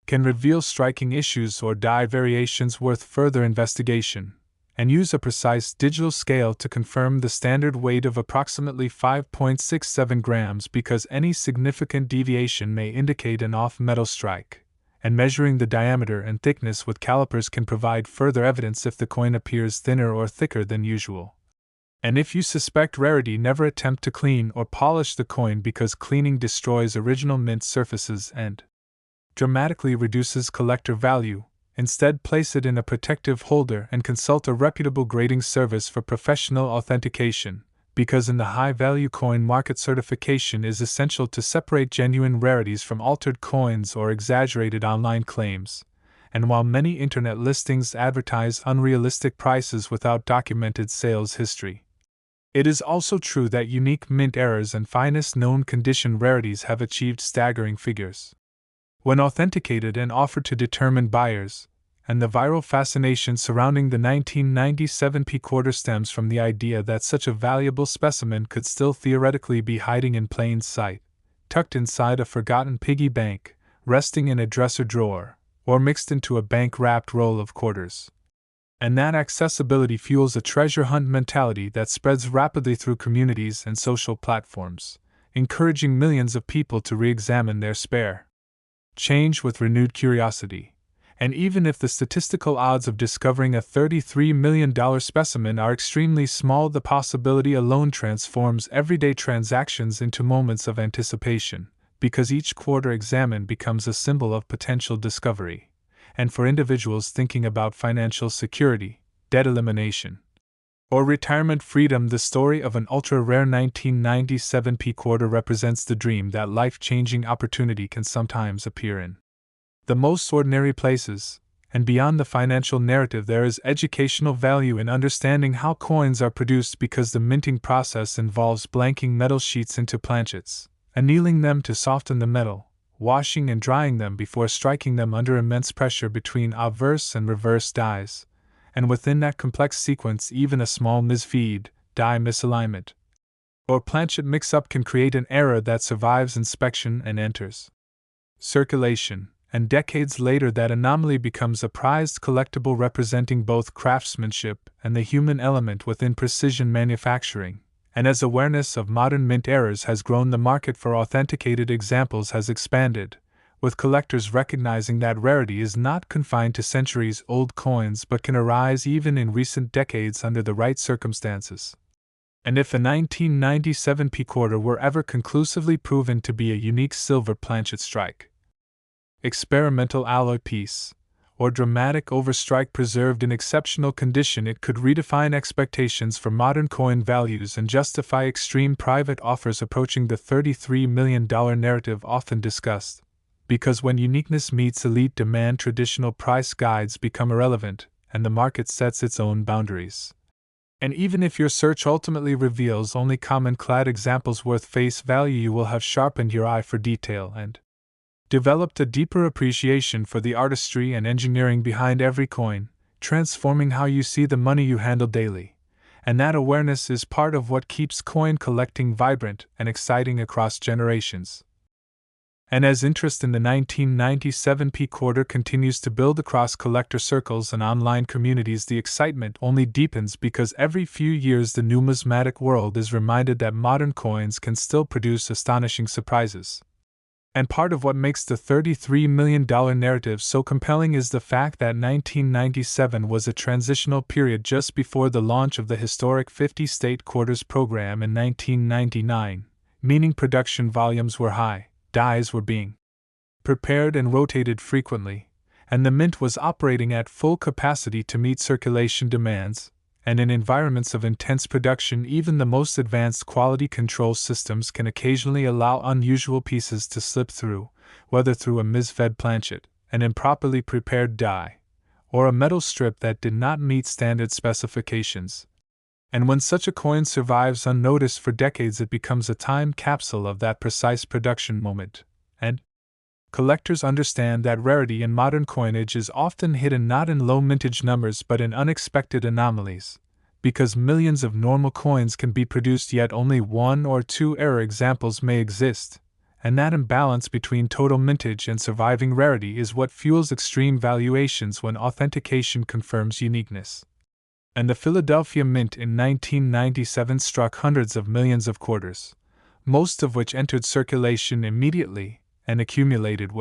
[SPEAKER 1] can reveal striking issues or die variations worth further investigation, and use a precise digital scale to confirm the standard weight of approximately 5.67 grams, because any significant deviation may indicate an off-metal strike, and measuring the diameter and thickness with calipers can provide further evidence if the coin appears thinner or thicker than usual. And if you suspect rarity, never attempt to clean or polish the coin, because cleaning destroys original mint surfaces and dramatically reduces collector value. Instead, place it in a protective holder and consult a reputable grading service for professional authentication, because in the high-value coin market, certification is essential to separate genuine rarities from altered coins or exaggerated online claims. And while many internet listings advertise unrealistic prices without documented sales history, it is also true that unique mint errors and finest known condition rarities have achieved staggering figures when authenticated and offered to determined buyers, and the viral fascination surrounding the 1997 P quarter stems from the idea that such a valuable specimen could still theoretically be hiding in plain sight, tucked inside a forgotten piggy bank, resting in a dresser drawer, or mixed into a bank-wrapped roll of quarters. And that accessibility fuels a treasure hunt mentality that spreads rapidly through communities and social platforms, encouraging millions of people to re-examine their spare change with renewed curiosity. And even if the statistical odds of discovering a $33 million specimen are extremely small, the possibility alone transforms everyday transactions into moments of anticipation, because each quarter examined becomes a symbol of potential discovery. And for individuals thinking about financial security, debt elimination, or retirement freedom, the story of an ultra-rare 1997 P quarter represents the dream that life-changing opportunity can sometimes appear in the most ordinary places. And beyond the financial narrative, there is educational value in understanding how coins are produced, because the minting process involves blanking metal sheets into planchets, annealing them to soften the metal, washing and drying them before striking them under immense pressure between obverse and reverse dies, and within that complex sequence even a small misfeed, die misalignment, or planchet mix-up can create an error that survives inspection and enters circulation, and decades later that anomaly becomes a prized collectible representing both craftsmanship and the human element within precision manufacturing. And as awareness of modern mint errors has grown, the market for authenticated examples has expanded, with collectors recognizing that rarity is not confined to centuries-old coins but can arise even in recent decades under the right circumstances. And if a 1997 P quarter were ever conclusively proven to be a unique silver planchet strike, experimental alloy piece, or dramatic overstrike preserved in exceptional condition, it could redefine expectations for modern coin values and justify extreme private offers approaching the $33 million narrative often discussed. Because when uniqueness meets elite demand, traditional price guides become irrelevant, and the market sets its own boundaries. And even if your search ultimately reveals only common-clad examples worth face value, you will have sharpened your eye for detail and developed a deeper appreciation for the artistry and engineering behind every coin, transforming how you see the money you handle daily. And that awareness is part of what keeps coin collecting vibrant and exciting across generations. And as interest in the 1997 P quarter continues to build across collector circles and online communities, the excitement only deepens, because every few years the numismatic world is reminded that modern coins can still produce astonishing surprises. And part of what makes the $33 million narrative so compelling is the fact that 1997 was a transitional period just before the launch of the historic 50-state quarters program in 1999, meaning production volumes were high, dies were being prepared and rotated frequently, and the mint was operating at full capacity to meet circulation demands. And in environments of intense production, even the most advanced quality control systems can occasionally allow unusual pieces to slip through, whether through a misfed planchet, an improperly prepared die, or a metal strip that did not meet standard specifications. And when such a coin survives unnoticed for decades, it becomes a time capsule of that precise production moment. And collectors understand that rarity in modern coinage is often hidden not in low mintage numbers but in unexpected anomalies, because millions of normal coins can be produced yet only one or two error examples may exist, and that imbalance between total mintage and surviving rarity is what fuels extreme valuations when authentication confirms uniqueness. And the Philadelphia Mint in 1997 struck hundreds of millions of quarters, most of which entered circulation immediately and accumulated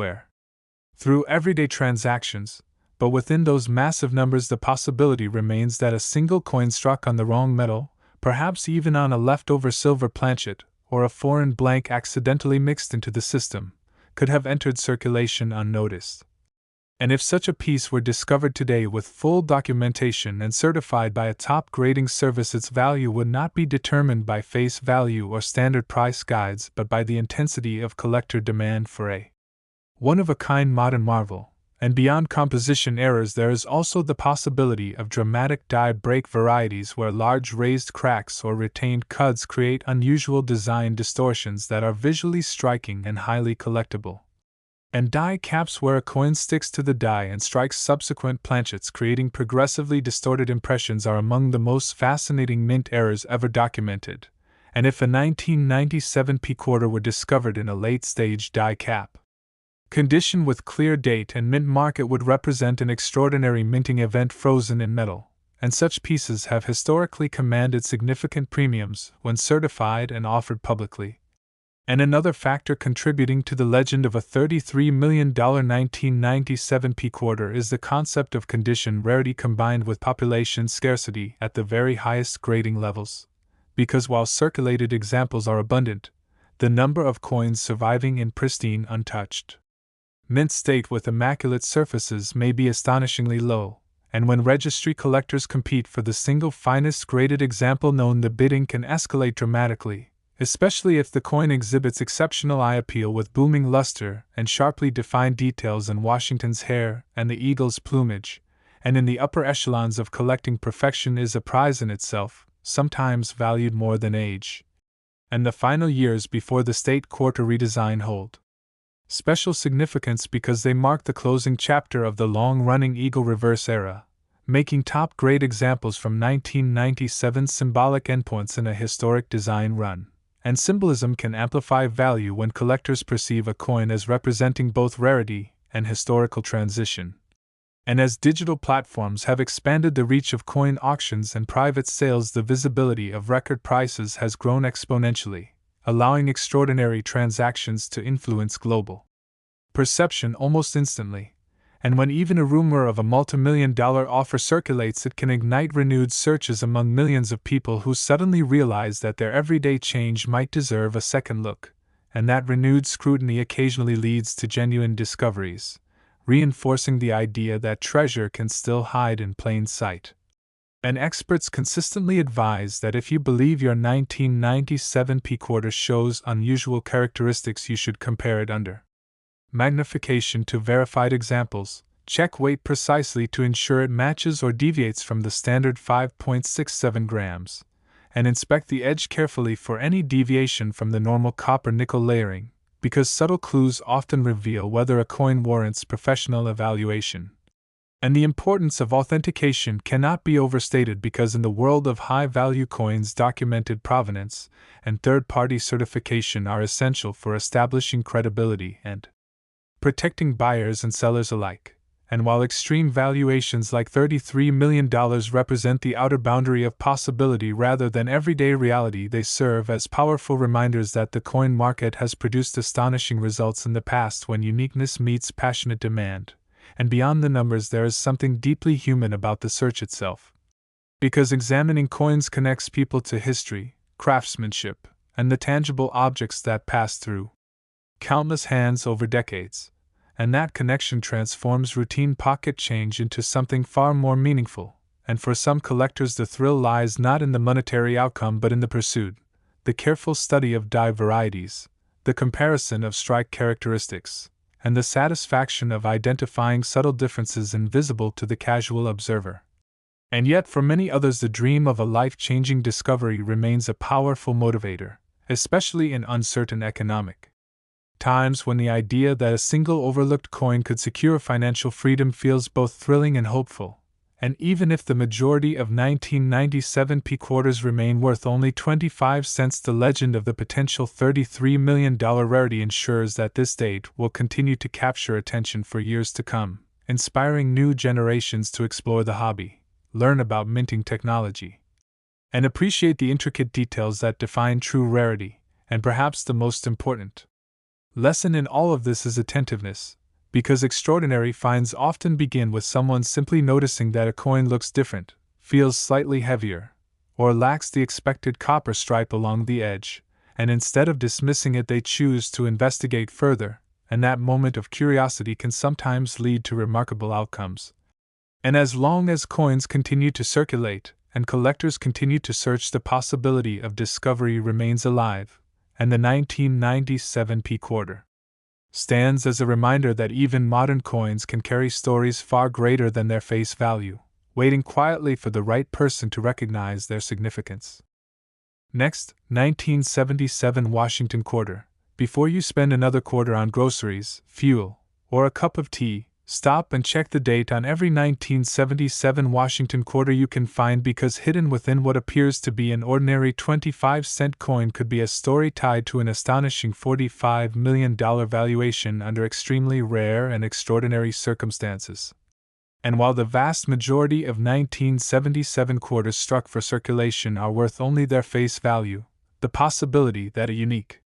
[SPEAKER 1] through everyday transactions, but within those massive numbers the possibility remains that a single coin struck on the wrong metal, perhaps even on a leftover silver planchet, or a foreign blank accidentally mixed into the system, could have entered circulation unnoticed. And if such a piece were discovered today with full documentation and certified by a top grading service, its value would not be determined by face value or standard price guides but by the intensity of collector demand for a one-of-a-kind modern marvel. And beyond composition errors, there is also the possibility of dramatic die break varieties where large raised cracks or retained cuds create unusual design distortions that are visually striking and highly collectible. And die caps where a coin sticks to the die and strikes subsequent planchets, creating progressively distorted impressions, are among the most fascinating mint errors ever documented. And if a 1997 P quarter were discovered in a late-stage die cap condition with clear date and mint mark, it would represent an extraordinary minting event frozen in metal, and such pieces have historically commanded significant premiums when certified and offered publicly. And another factor contributing to the legend of a $33 million 1997 P quarter is the concept of condition rarity combined with population scarcity at the very highest grading levels. Because while circulated examples are abundant, the number of coins surviving in pristine, untouched mint state with immaculate surfaces may be astonishingly low, and when registry collectors compete for the single finest graded example known, the bidding can escalate dramatically, especially if the coin exhibits exceptional eye appeal with booming luster and sharply defined details in Washington's hair and the eagle's plumage, and in the upper echelons of collecting perfection is a prize in itself, sometimes valued more than age. And the final years before the state quarter redesign hold special significance because they mark the closing chapter of the long-running eagle reverse era, making top-grade examples from 1997 symbolic endpoints in a historic design run. And symbolism can amplify value when collectors perceive a coin as representing both rarity and historical transition. And as digital platforms have expanded the reach of coin auctions and private sales, the visibility of record prices has grown exponentially, allowing extraordinary transactions to influence global perception almost instantly. And when even a rumor of a multimillion-dollar offer circulates, it can ignite renewed searches among millions of people who suddenly realize that their everyday change might deserve a second look, and that renewed scrutiny occasionally leads to genuine discoveries, reinforcing the idea that treasure can still hide in plain sight. And experts consistently advise that if you believe your 1997 P quarter shows unusual characteristics, you should compare it under magnification to verified examples, check weight precisely to ensure it matches or deviates from the standard 5.67 grams, and inspect the edge carefully for any deviation from the normal copper-nickel layering, because subtle clues often reveal whether a coin warrants professional evaluation. And the importance of authentication cannot be overstated because in the world of high-value coins, documented provenance and third-party certification are essential for establishing credibility and protecting buyers and sellers alike. And while extreme valuations like $33 million represent the outer boundary of possibility rather than everyday reality, they serve as powerful reminders that the coin market has produced astonishing results in the past when uniqueness meets passionate demand. And beyond the numbers, there is something deeply human about the search itself. Because examining coins connects people to history, craftsmanship, and the tangible objects that pass through countless hands over decades. And that connection transforms routine pocket change into something far more meaningful. And for some collectors, the thrill lies not in the monetary outcome but in the pursuit, the careful study of die varieties, the comparison of strike characteristics, and the satisfaction of identifying subtle differences invisible to the casual observer. And yet, for many others, the dream of a life-changing discovery remains a powerful motivator, especially in uncertain economic times when the idea that a single overlooked coin could secure financial freedom feels both thrilling and hopeful. And even if the majority of 1997 P quarters remain worth only 25 cents, the legend of the potential $33 million rarity ensures that this date will continue to capture attention for years to come, inspiring new generations to explore the hobby, learn about minting technology, and appreciate the intricate details that define true rarity. And perhaps the most important lesson in all of this is attentiveness, because extraordinary finds often begin with someone simply noticing that a coin looks different, feels slightly heavier, or lacks the expected copper stripe along the edge, and instead of dismissing it, they choose to investigate further, and that moment of curiosity can sometimes lead to remarkable outcomes. And as long as coins continue to circulate, and collectors continue to search, the possibility of discovery remains alive, and the 1997 P quarter stands as a reminder that even modern coins can carry stories far greater than their face value, waiting quietly for the right person to recognize their significance. Next, 1977 Washington quarter. Before you spend another quarter on groceries, fuel, or a cup of tea, stop and check the date on every 1977 Washington quarter you can find, because hidden within what appears to be an ordinary 25-cent coin could be a story tied to an astonishing $45 million valuation under extremely rare and extraordinary circumstances. And while the vast majority of 1977 quarters struck for circulation are worth only their face value, the possibility that a unique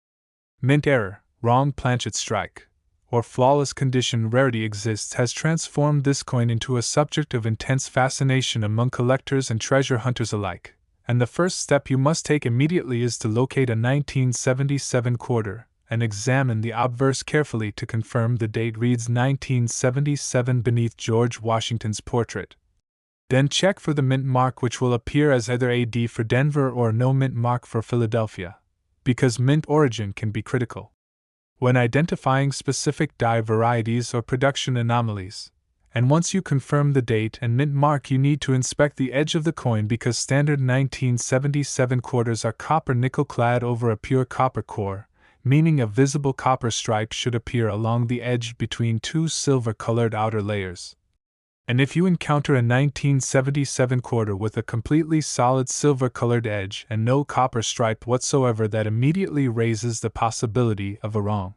[SPEAKER 1] Mint error, wrong planchet strike, or flawless condition rarity exists has transformed this coin into a subject of intense fascination among collectors and treasure hunters alike, and the first step you must take immediately is to locate a 1977 quarter and examine the obverse carefully to confirm the date reads 1977 beneath George Washington's portrait. Then check for the mint mark, which will appear as either AD for Denver or no mint mark for Philadelphia, because mint origin can be critical when identifying specific die varieties or production anomalies. And once you confirm the date and mint mark, you need to inspect the edge of the coin, because standard 1977 quarters are copper nickel clad over a pure copper core, meaning a visible copper stripe should appear along the edge between two silver-colored outer layers. And if you encounter a 1977 quarter with a completely solid silver-colored edge and no copper stripe whatsoever, that immediately raises the possibility of a wrong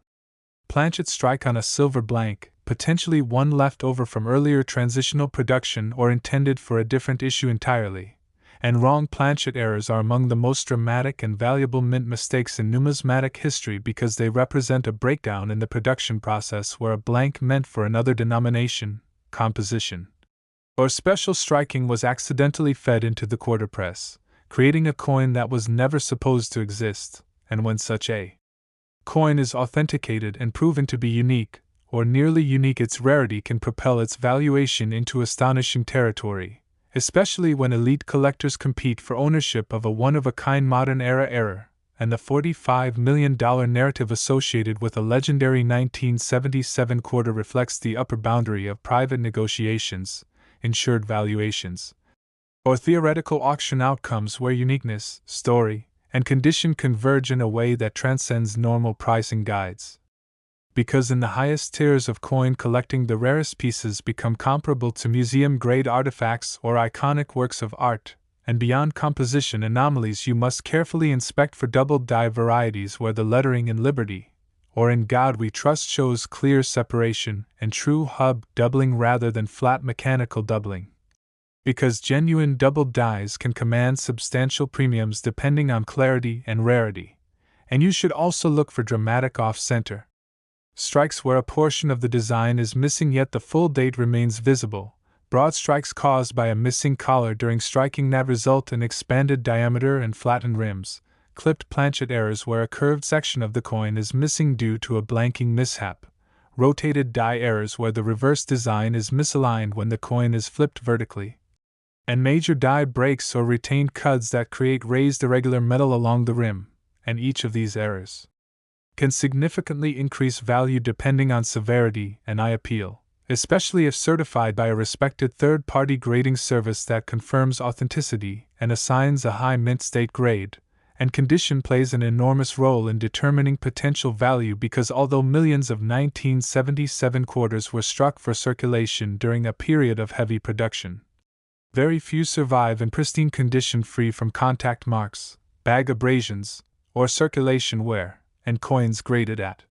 [SPEAKER 1] planchet strike on a silver blank, potentially one left over from earlier transitional production or intended for a different issue entirely. And wrong planchet errors are among the most dramatic and valuable mint mistakes in numismatic history, because they represent a breakdown in the production process where a blank meant for another denomination, composition, or special striking was accidentally fed into the quarter press, creating a coin that was never supposed to exist. And when such a coin is authenticated and proven to be unique, or nearly unique, its rarity can propel its valuation into astonishing territory, especially when elite collectors compete for ownership of a one-of-a-kind modern-era error, and the $45 million narrative associated with a legendary 1977 quarter reflects the upper boundary of private negotiations, insured valuations, or theoretical auction outcomes where uniqueness, story, and condition converge in a way that transcends normal pricing guides. Because in the highest tiers of coin collecting, the rarest pieces become comparable to museum-grade artifacts or iconic works of art, and beyond composition anomalies you must carefully inspect for doubled die varieties where the lettering in Liberty, or In God We Trust, shows clear separation and true hub doubling rather than flat mechanical doubling. Because genuine doubled dies can command substantial premiums depending on clarity and rarity, and you should also look for dramatic off-center strikes where a portion of the design is missing yet the full date remains visible, broad strikes caused by a missing collar during striking that result in expanded diameter and flattened rims, clipped planchet errors where a curved section of the coin is missing due to a blanking mishap, rotated die errors where the reverse design is misaligned when the coin is flipped vertically, and major die breaks or retained cuds that create raised irregular metal along the rim, and each of these errors can significantly increase value depending on severity and eye appeal, especially if certified by a respected third-party grading service that confirms authenticity and assigns a high mint state grade. And condition plays an enormous role in determining potential value, because although millions of 1977 quarters were struck for circulation during a period of heavy production, very few survive in pristine condition free from contact marks, bag abrasions, or circulation wear. And coins graded at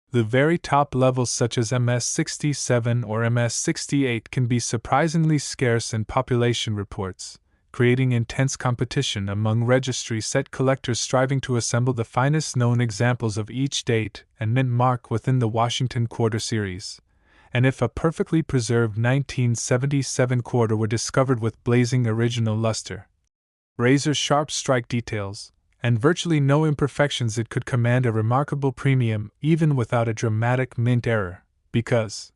[SPEAKER 1] the very top levels such as MS-67 or MS-68 can be surprisingly scarce in population reports, creating intense competition among registry set collectors striving to assemble the finest known examples of each date and mint mark within the Washington Quarter series. And if a perfectly preserved 1977 quarter were discovered with blazing original luster, razor-sharp strike details, and virtually no imperfections, it could command a remarkable premium even without a dramatic mint error, because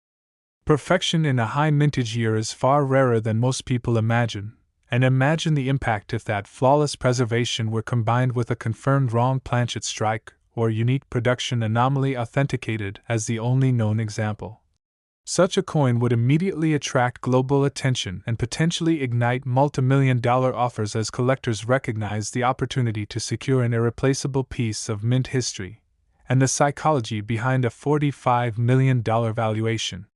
[SPEAKER 1] perfection in a high mintage year is far rarer than most people imagine. And imagine the impact if that flawless preservation were combined with a confirmed wrong planchet strike or unique production anomaly authenticated as the only known example. Such a coin would immediately attract global attention and potentially ignite multi-million-dollar offers as collectors recognize the opportunity to secure an irreplaceable piece of mint history. And the psychology behind a $45 million valuation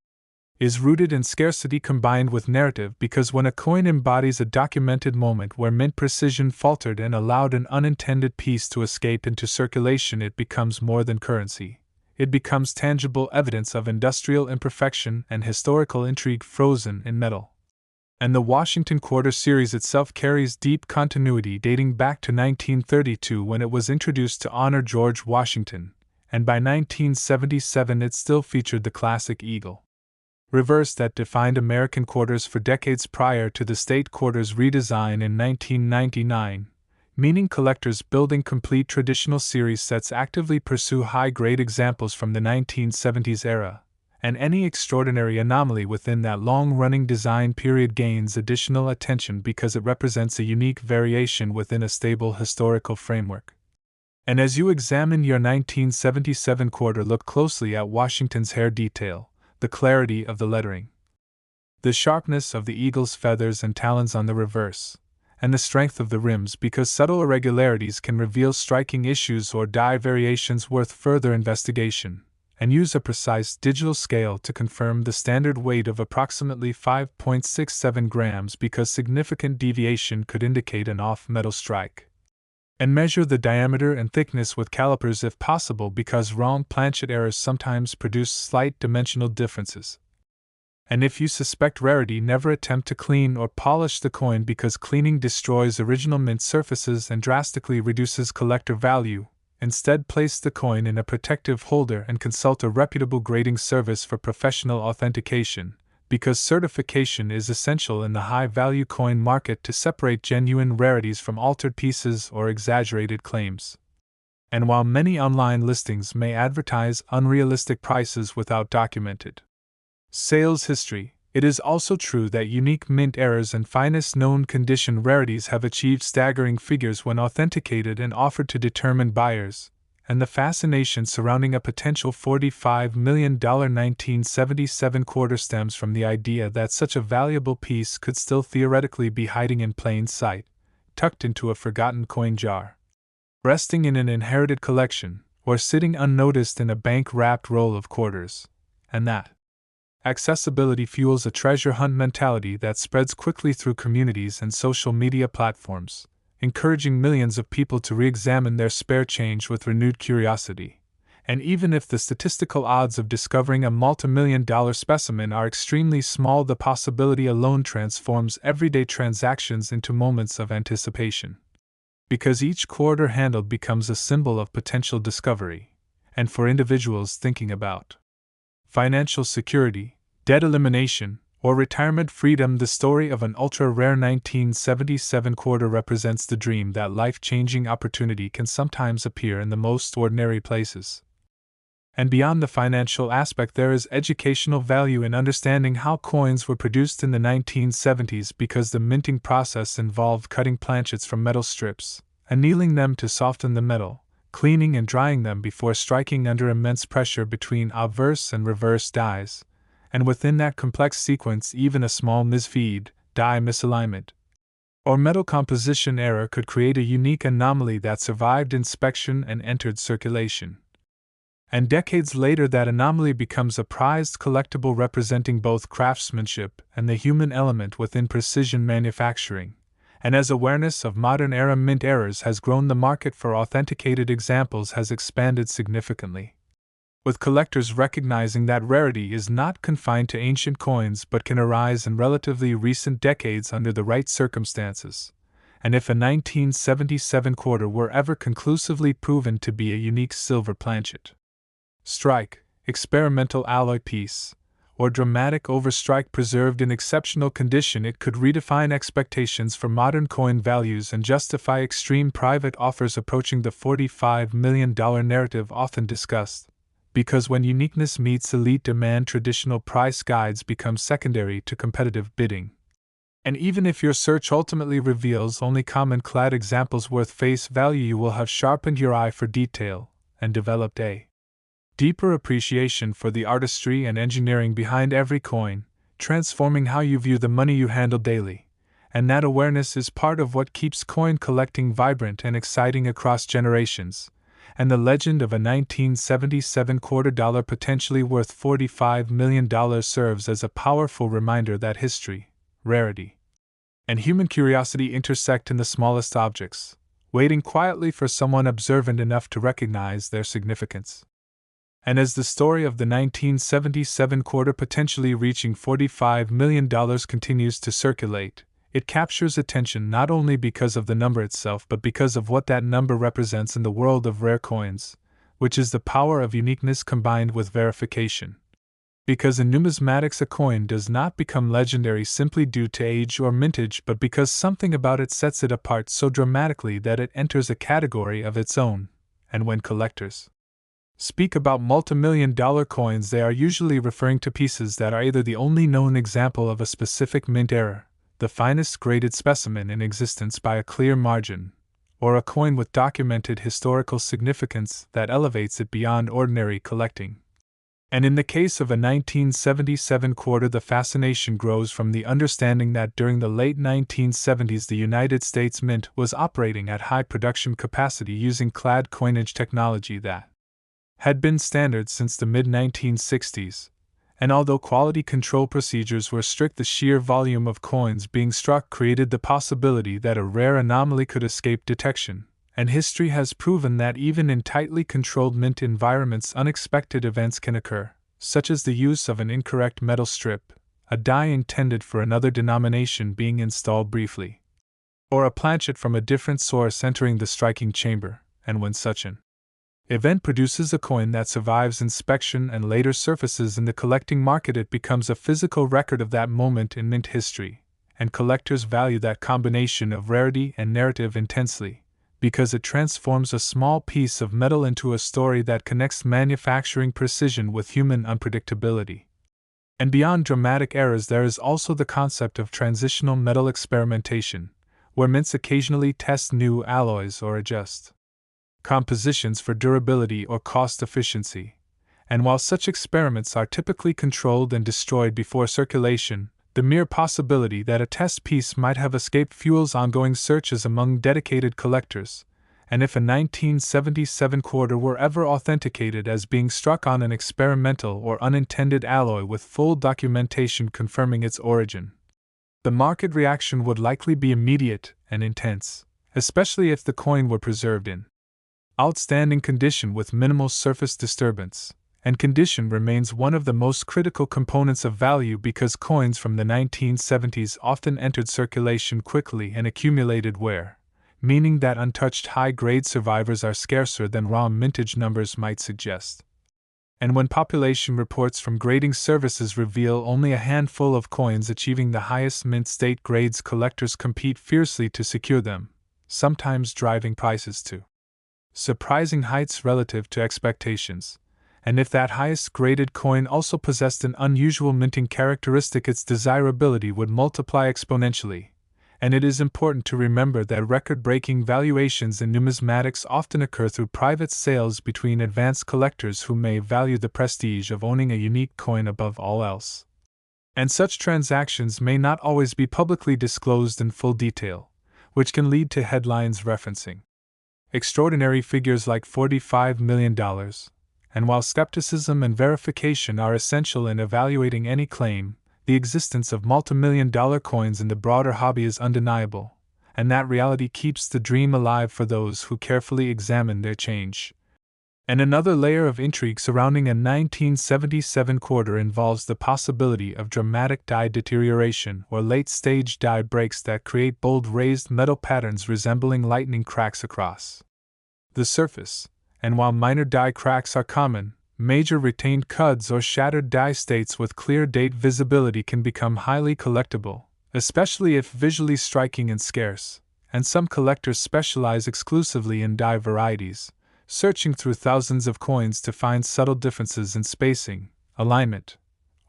[SPEAKER 1] is rooted in scarcity combined with narrative, because when a coin embodies a documented moment where mint precision faltered and allowed an unintended piece to escape into circulation, it becomes more than currency. It becomes tangible evidence of industrial imperfection and historical intrigue frozen in metal. And the Washington Quarter series itself carries deep continuity dating back to 1932 when it was introduced to honor George Washington, and by 1977 it still featured the classic eagle reverse that defined American quarters for decades prior to the state quarters redesign in 1999, meaning collectors building complete traditional series sets actively pursue high-grade examples from the 1970s era, and any extraordinary anomaly within that long-running design period gains additional attention because it represents a unique variation within a stable historical framework. And as you examine your 1977 quarter, look closely at Washington's hair detail, the clarity of the lettering, the sharpness of the eagle's feathers and talons on the reverse, and the strength of the rims, because subtle irregularities can reveal striking issues or die variations worth further investigation, and use a precise digital scale to confirm the standard weight of approximately 5.67 grams, because significant deviation could indicate an off-metal strike. And measure the diameter and thickness with calipers if possible, because wrong planchet errors sometimes produce slight dimensional differences. And if you suspect rarity, never attempt to clean or polish the coin, because cleaning destroys original mint surfaces and drastically reduces collector value. Instead, place the coin in a protective holder and consult a reputable grading service for professional authentication, because certification is essential in the high-value coin market to separate genuine rarities from altered pieces or exaggerated claims. And while many online listings may advertise unrealistic prices without documented sales history, it is also true that unique mint errors and finest known condition rarities have achieved staggering figures when authenticated and offered to determined buyers, and the fascination surrounding a potential $45 million 1977 quarter stems from the idea that such a valuable piece could still theoretically be hiding in plain sight, tucked into a forgotten coin jar, resting in an inherited collection, or sitting unnoticed in a bank-wrapped roll of quarters, and that accessibility fuels a treasure hunt mentality that spreads quickly through communities and social media platforms, encouraging millions of people to re-examine their spare change with renewed curiosity. And even if the statistical odds of discovering a multi-million-dollar specimen are extremely small, the possibility alone transforms everyday transactions into moments of anticipation. Because each quarter handled becomes a symbol of potential discovery, and for individuals thinking about financial security, debt elimination, or retirement freedom, the story of an ultra-rare 1977 quarter represents the dream that life-changing opportunity can sometimes appear in the most ordinary places. And beyond the financial aspect, there is educational value in understanding how coins were produced in the 1970s, because the minting process involved cutting planchets from metal strips, annealing them to soften the metal, cleaning and drying them before striking under immense pressure between obverse and reverse dies, and within that complex sequence even a small misfeed, die misalignment, or metal composition error could create a unique anomaly that survived inspection and entered circulation. And decades later, that anomaly becomes a prized collectible representing both craftsmanship and the human element within precision manufacturing. And as awareness of modern-era mint errors has grown, the market for authenticated examples has expanded significantly, with collectors recognizing that rarity is not confined to ancient coins but can arise in relatively recent decades under the right circumstances. And if a 1977 quarter were ever conclusively proven to be a unique silver planchet, strike, experimental alloy piece, or dramatic overstrike preserved in exceptional condition, it could redefine expectations for modern coin values and justify extreme private offers approaching the $45 million narrative often discussed. Because when uniqueness meets elite demand, traditional price guides become secondary to competitive bidding. And even if your search ultimately reveals only common-clad examples worth face value, you will have sharpened your eye for detail and developed a deeper appreciation for the artistry and engineering behind every coin, transforming how you view the money you handle daily. And that awareness is part of what keeps coin collecting vibrant and exciting across generations. And the legend of a 1977 quarter dollar potentially worth $45 million serves as a powerful reminder that history, rarity, and human curiosity intersect in the smallest objects, waiting quietly for someone observant enough to recognize their significance. And as the story of the 1977 quarter potentially reaching $45 million continues to circulate, it captures attention not only because of the number itself but because of what that number represents in the world of rare coins, which is the power of uniqueness combined with verification. Because in numismatics a coin does not become legendary simply due to age or mintage, but because something about it sets it apart so dramatically that it enters a category of its own. And when collectors speak about multimillion-dollar coins, they are usually referring to pieces that are either the only known example of a specific mint era, the finest graded specimen in existence by a clear margin, or a coin with documented historical significance that elevates it beyond ordinary collecting. And in the case of a 1977 quarter, the fascination grows from the understanding that during the late 1970s the United States Mint was operating at high production capacity using clad coinage technology that had been standard since the mid-1960s, and although quality control procedures were strict, the sheer volume of coins being struck created the possibility that a rare anomaly could escape detection. And history has proven that even in tightly controlled mint environments unexpected events can occur, such as the use of an incorrect metal strip, a die intended for another denomination being installed briefly, or a planchet from a different source entering the striking chamber. And when such an event produces a coin that survives inspection and later surfaces in the collecting market, it becomes a physical record of that moment in mint history, and collectors value that combination of rarity and narrative intensely, because it transforms a small piece of metal into a story that connects manufacturing precision with human unpredictability. And beyond dramatic eras, there is also the concept of transitional metal experimentation, where mints occasionally test new alloys or adjust compositions for durability or cost efficiency. And while such experiments are typically controlled and destroyed before circulation, the mere possibility that a test piece might have escaped fuels ongoing searches among dedicated collectors, and if a 1977 quarter were ever authenticated as being struck on an experimental or unintended alloy with full documentation confirming its origin, the market reaction would likely be immediate and intense, especially if the coin were preserved in outstanding condition with minimal surface disturbance. And condition remains one of the most critical components of value because coins from the 1970s often entered circulation quickly and accumulated wear, meaning that untouched high-grade survivors are scarcer than raw mintage numbers might suggest. And when population reports from grading services reveal only a handful of coins achieving the highest mint state grades, collectors compete fiercely to secure them, sometimes driving prices to surprising heights relative to expectations. And if that highest graded coin also possessed an unusual minting characteristic, its desirability would multiply exponentially. And it is important to remember that record-breaking valuations in numismatics often occur through private sales between advanced collectors who may value the prestige of owning a unique coin above all else. And such transactions may not always be publicly disclosed in full detail, which can lead to headlines referencing extraordinary figures like $45 million. And while skepticism and verification are essential in evaluating any claim, the existence of multimillion-dollar coins in the broader hobby is undeniable, and that reality keeps the dream alive for those who carefully examine their change. And another layer of intrigue surrounding a 1977 quarter involves the possibility of dramatic die deterioration or late-stage die breaks that create bold raised metal patterns resembling lightning cracks across the surface. And while minor die cracks are common, major retained cuds or shattered die states with clear date visibility can become highly collectible, especially if visually striking and scarce, and some collectors specialize exclusively in die varieties, searching through thousands of coins to find subtle differences in spacing, alignment,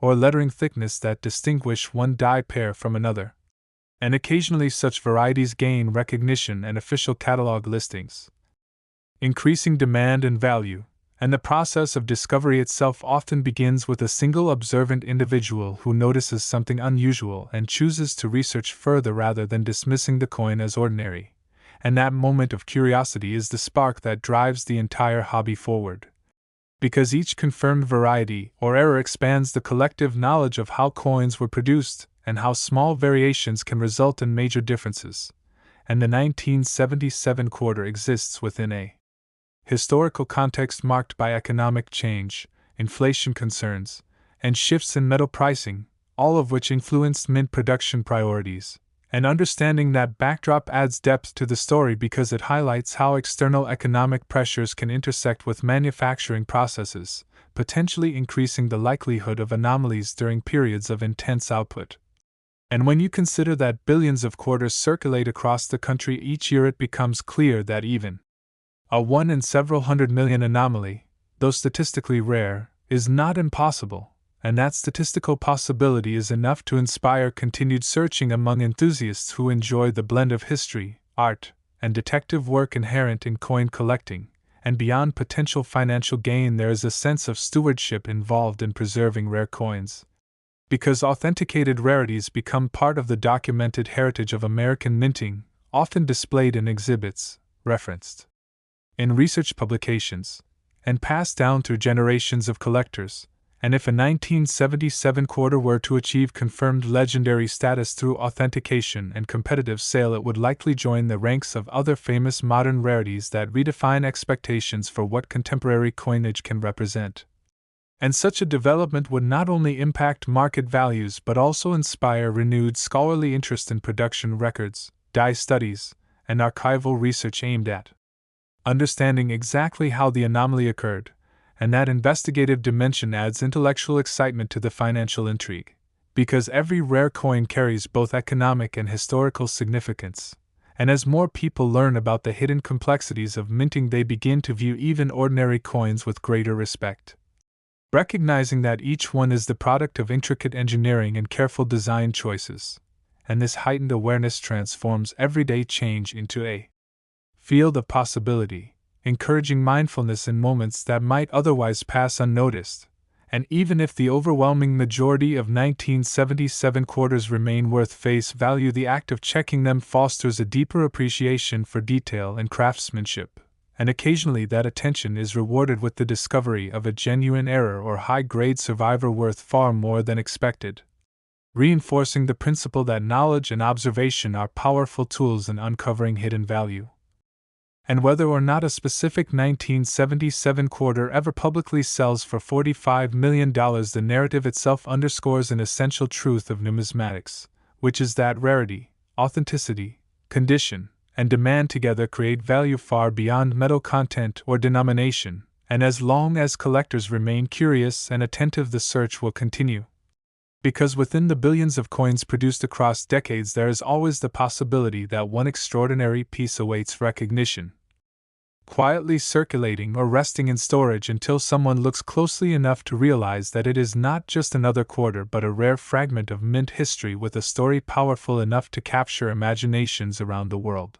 [SPEAKER 1] or lettering thickness that distinguish one die pair from another. And occasionally such varieties gain recognition and official catalog listings, increasing demand and value, and the process of discovery itself often begins with a single observant individual who notices something unusual and chooses to research further rather than dismissing the coin as ordinary. And that moment of curiosity is the spark that drives the entire hobby forward. Because each confirmed variety or error expands the collective knowledge of how coins were produced and how small variations can result in major differences. And the 1977 quarter exists within a historical context marked by economic change, inflation concerns, and shifts in metal pricing, all of which influenced mint production priorities. And understanding that backdrop adds depth to the story because it highlights how external economic pressures can intersect with manufacturing processes, potentially increasing the likelihood of anomalies during periods of intense output. And when you consider that billions of quarters circulate across the country each year, it becomes clear that even a 1 in several hundred million anomaly, though statistically rare, is not impossible, and that statistical possibility is enough to inspire continued searching among enthusiasts who enjoy the blend of history, art, and detective work inherent in coin collecting. And beyond potential financial gain, there is a sense of stewardship involved in preserving rare coins. Because authenticated rarities become part of the documented heritage of American minting, often displayed in exhibits, referenced in research publications, and passed down through generations of collectors. And if a 1977 quarter were to achieve confirmed legendary status through authentication and competitive sale, it would likely join the ranks of other famous modern rarities that redefine expectations for what contemporary coinage can represent. And such a development would not only impact market values but also inspire renewed scholarly interest in production records, die studies, and archival research aimed at understanding exactly how the anomaly occurred, and that investigative dimension adds intellectual excitement to the financial intrigue, because every rare coin carries both economic and historical significance, and as more people learn about the hidden complexities of minting, they begin to view even ordinary coins with greater respect. Recognizing that each one is the product of intricate engineering and careful design choices, and this heightened awareness transforms everyday change into a field of possibility, encouraging mindfulness in moments that might otherwise pass unnoticed. And even if the overwhelming majority of 1977 quarters remain worth face value, the act of checking them fosters a deeper appreciation for detail and craftsmanship, and occasionally that attention is rewarded with the discovery of a genuine error or high-grade survivor worth far more than expected, reinforcing the principle that knowledge and observation are powerful tools in uncovering hidden value. And whether or not a specific 1977 quarter ever publicly sells for $45 million, the narrative itself underscores an essential truth of numismatics, which is that rarity, authenticity, condition, and demand together create value far beyond metal content or denomination, and as long as collectors remain curious and attentive, the search will continue. Because within the billions of coins produced across decades, there is always the possibility that one extraordinary piece awaits recognition, quietly circulating or resting in storage until someone looks closely enough to realize that it is not just another quarter but a rare fragment of mint history with a story powerful enough to capture imaginations around the world.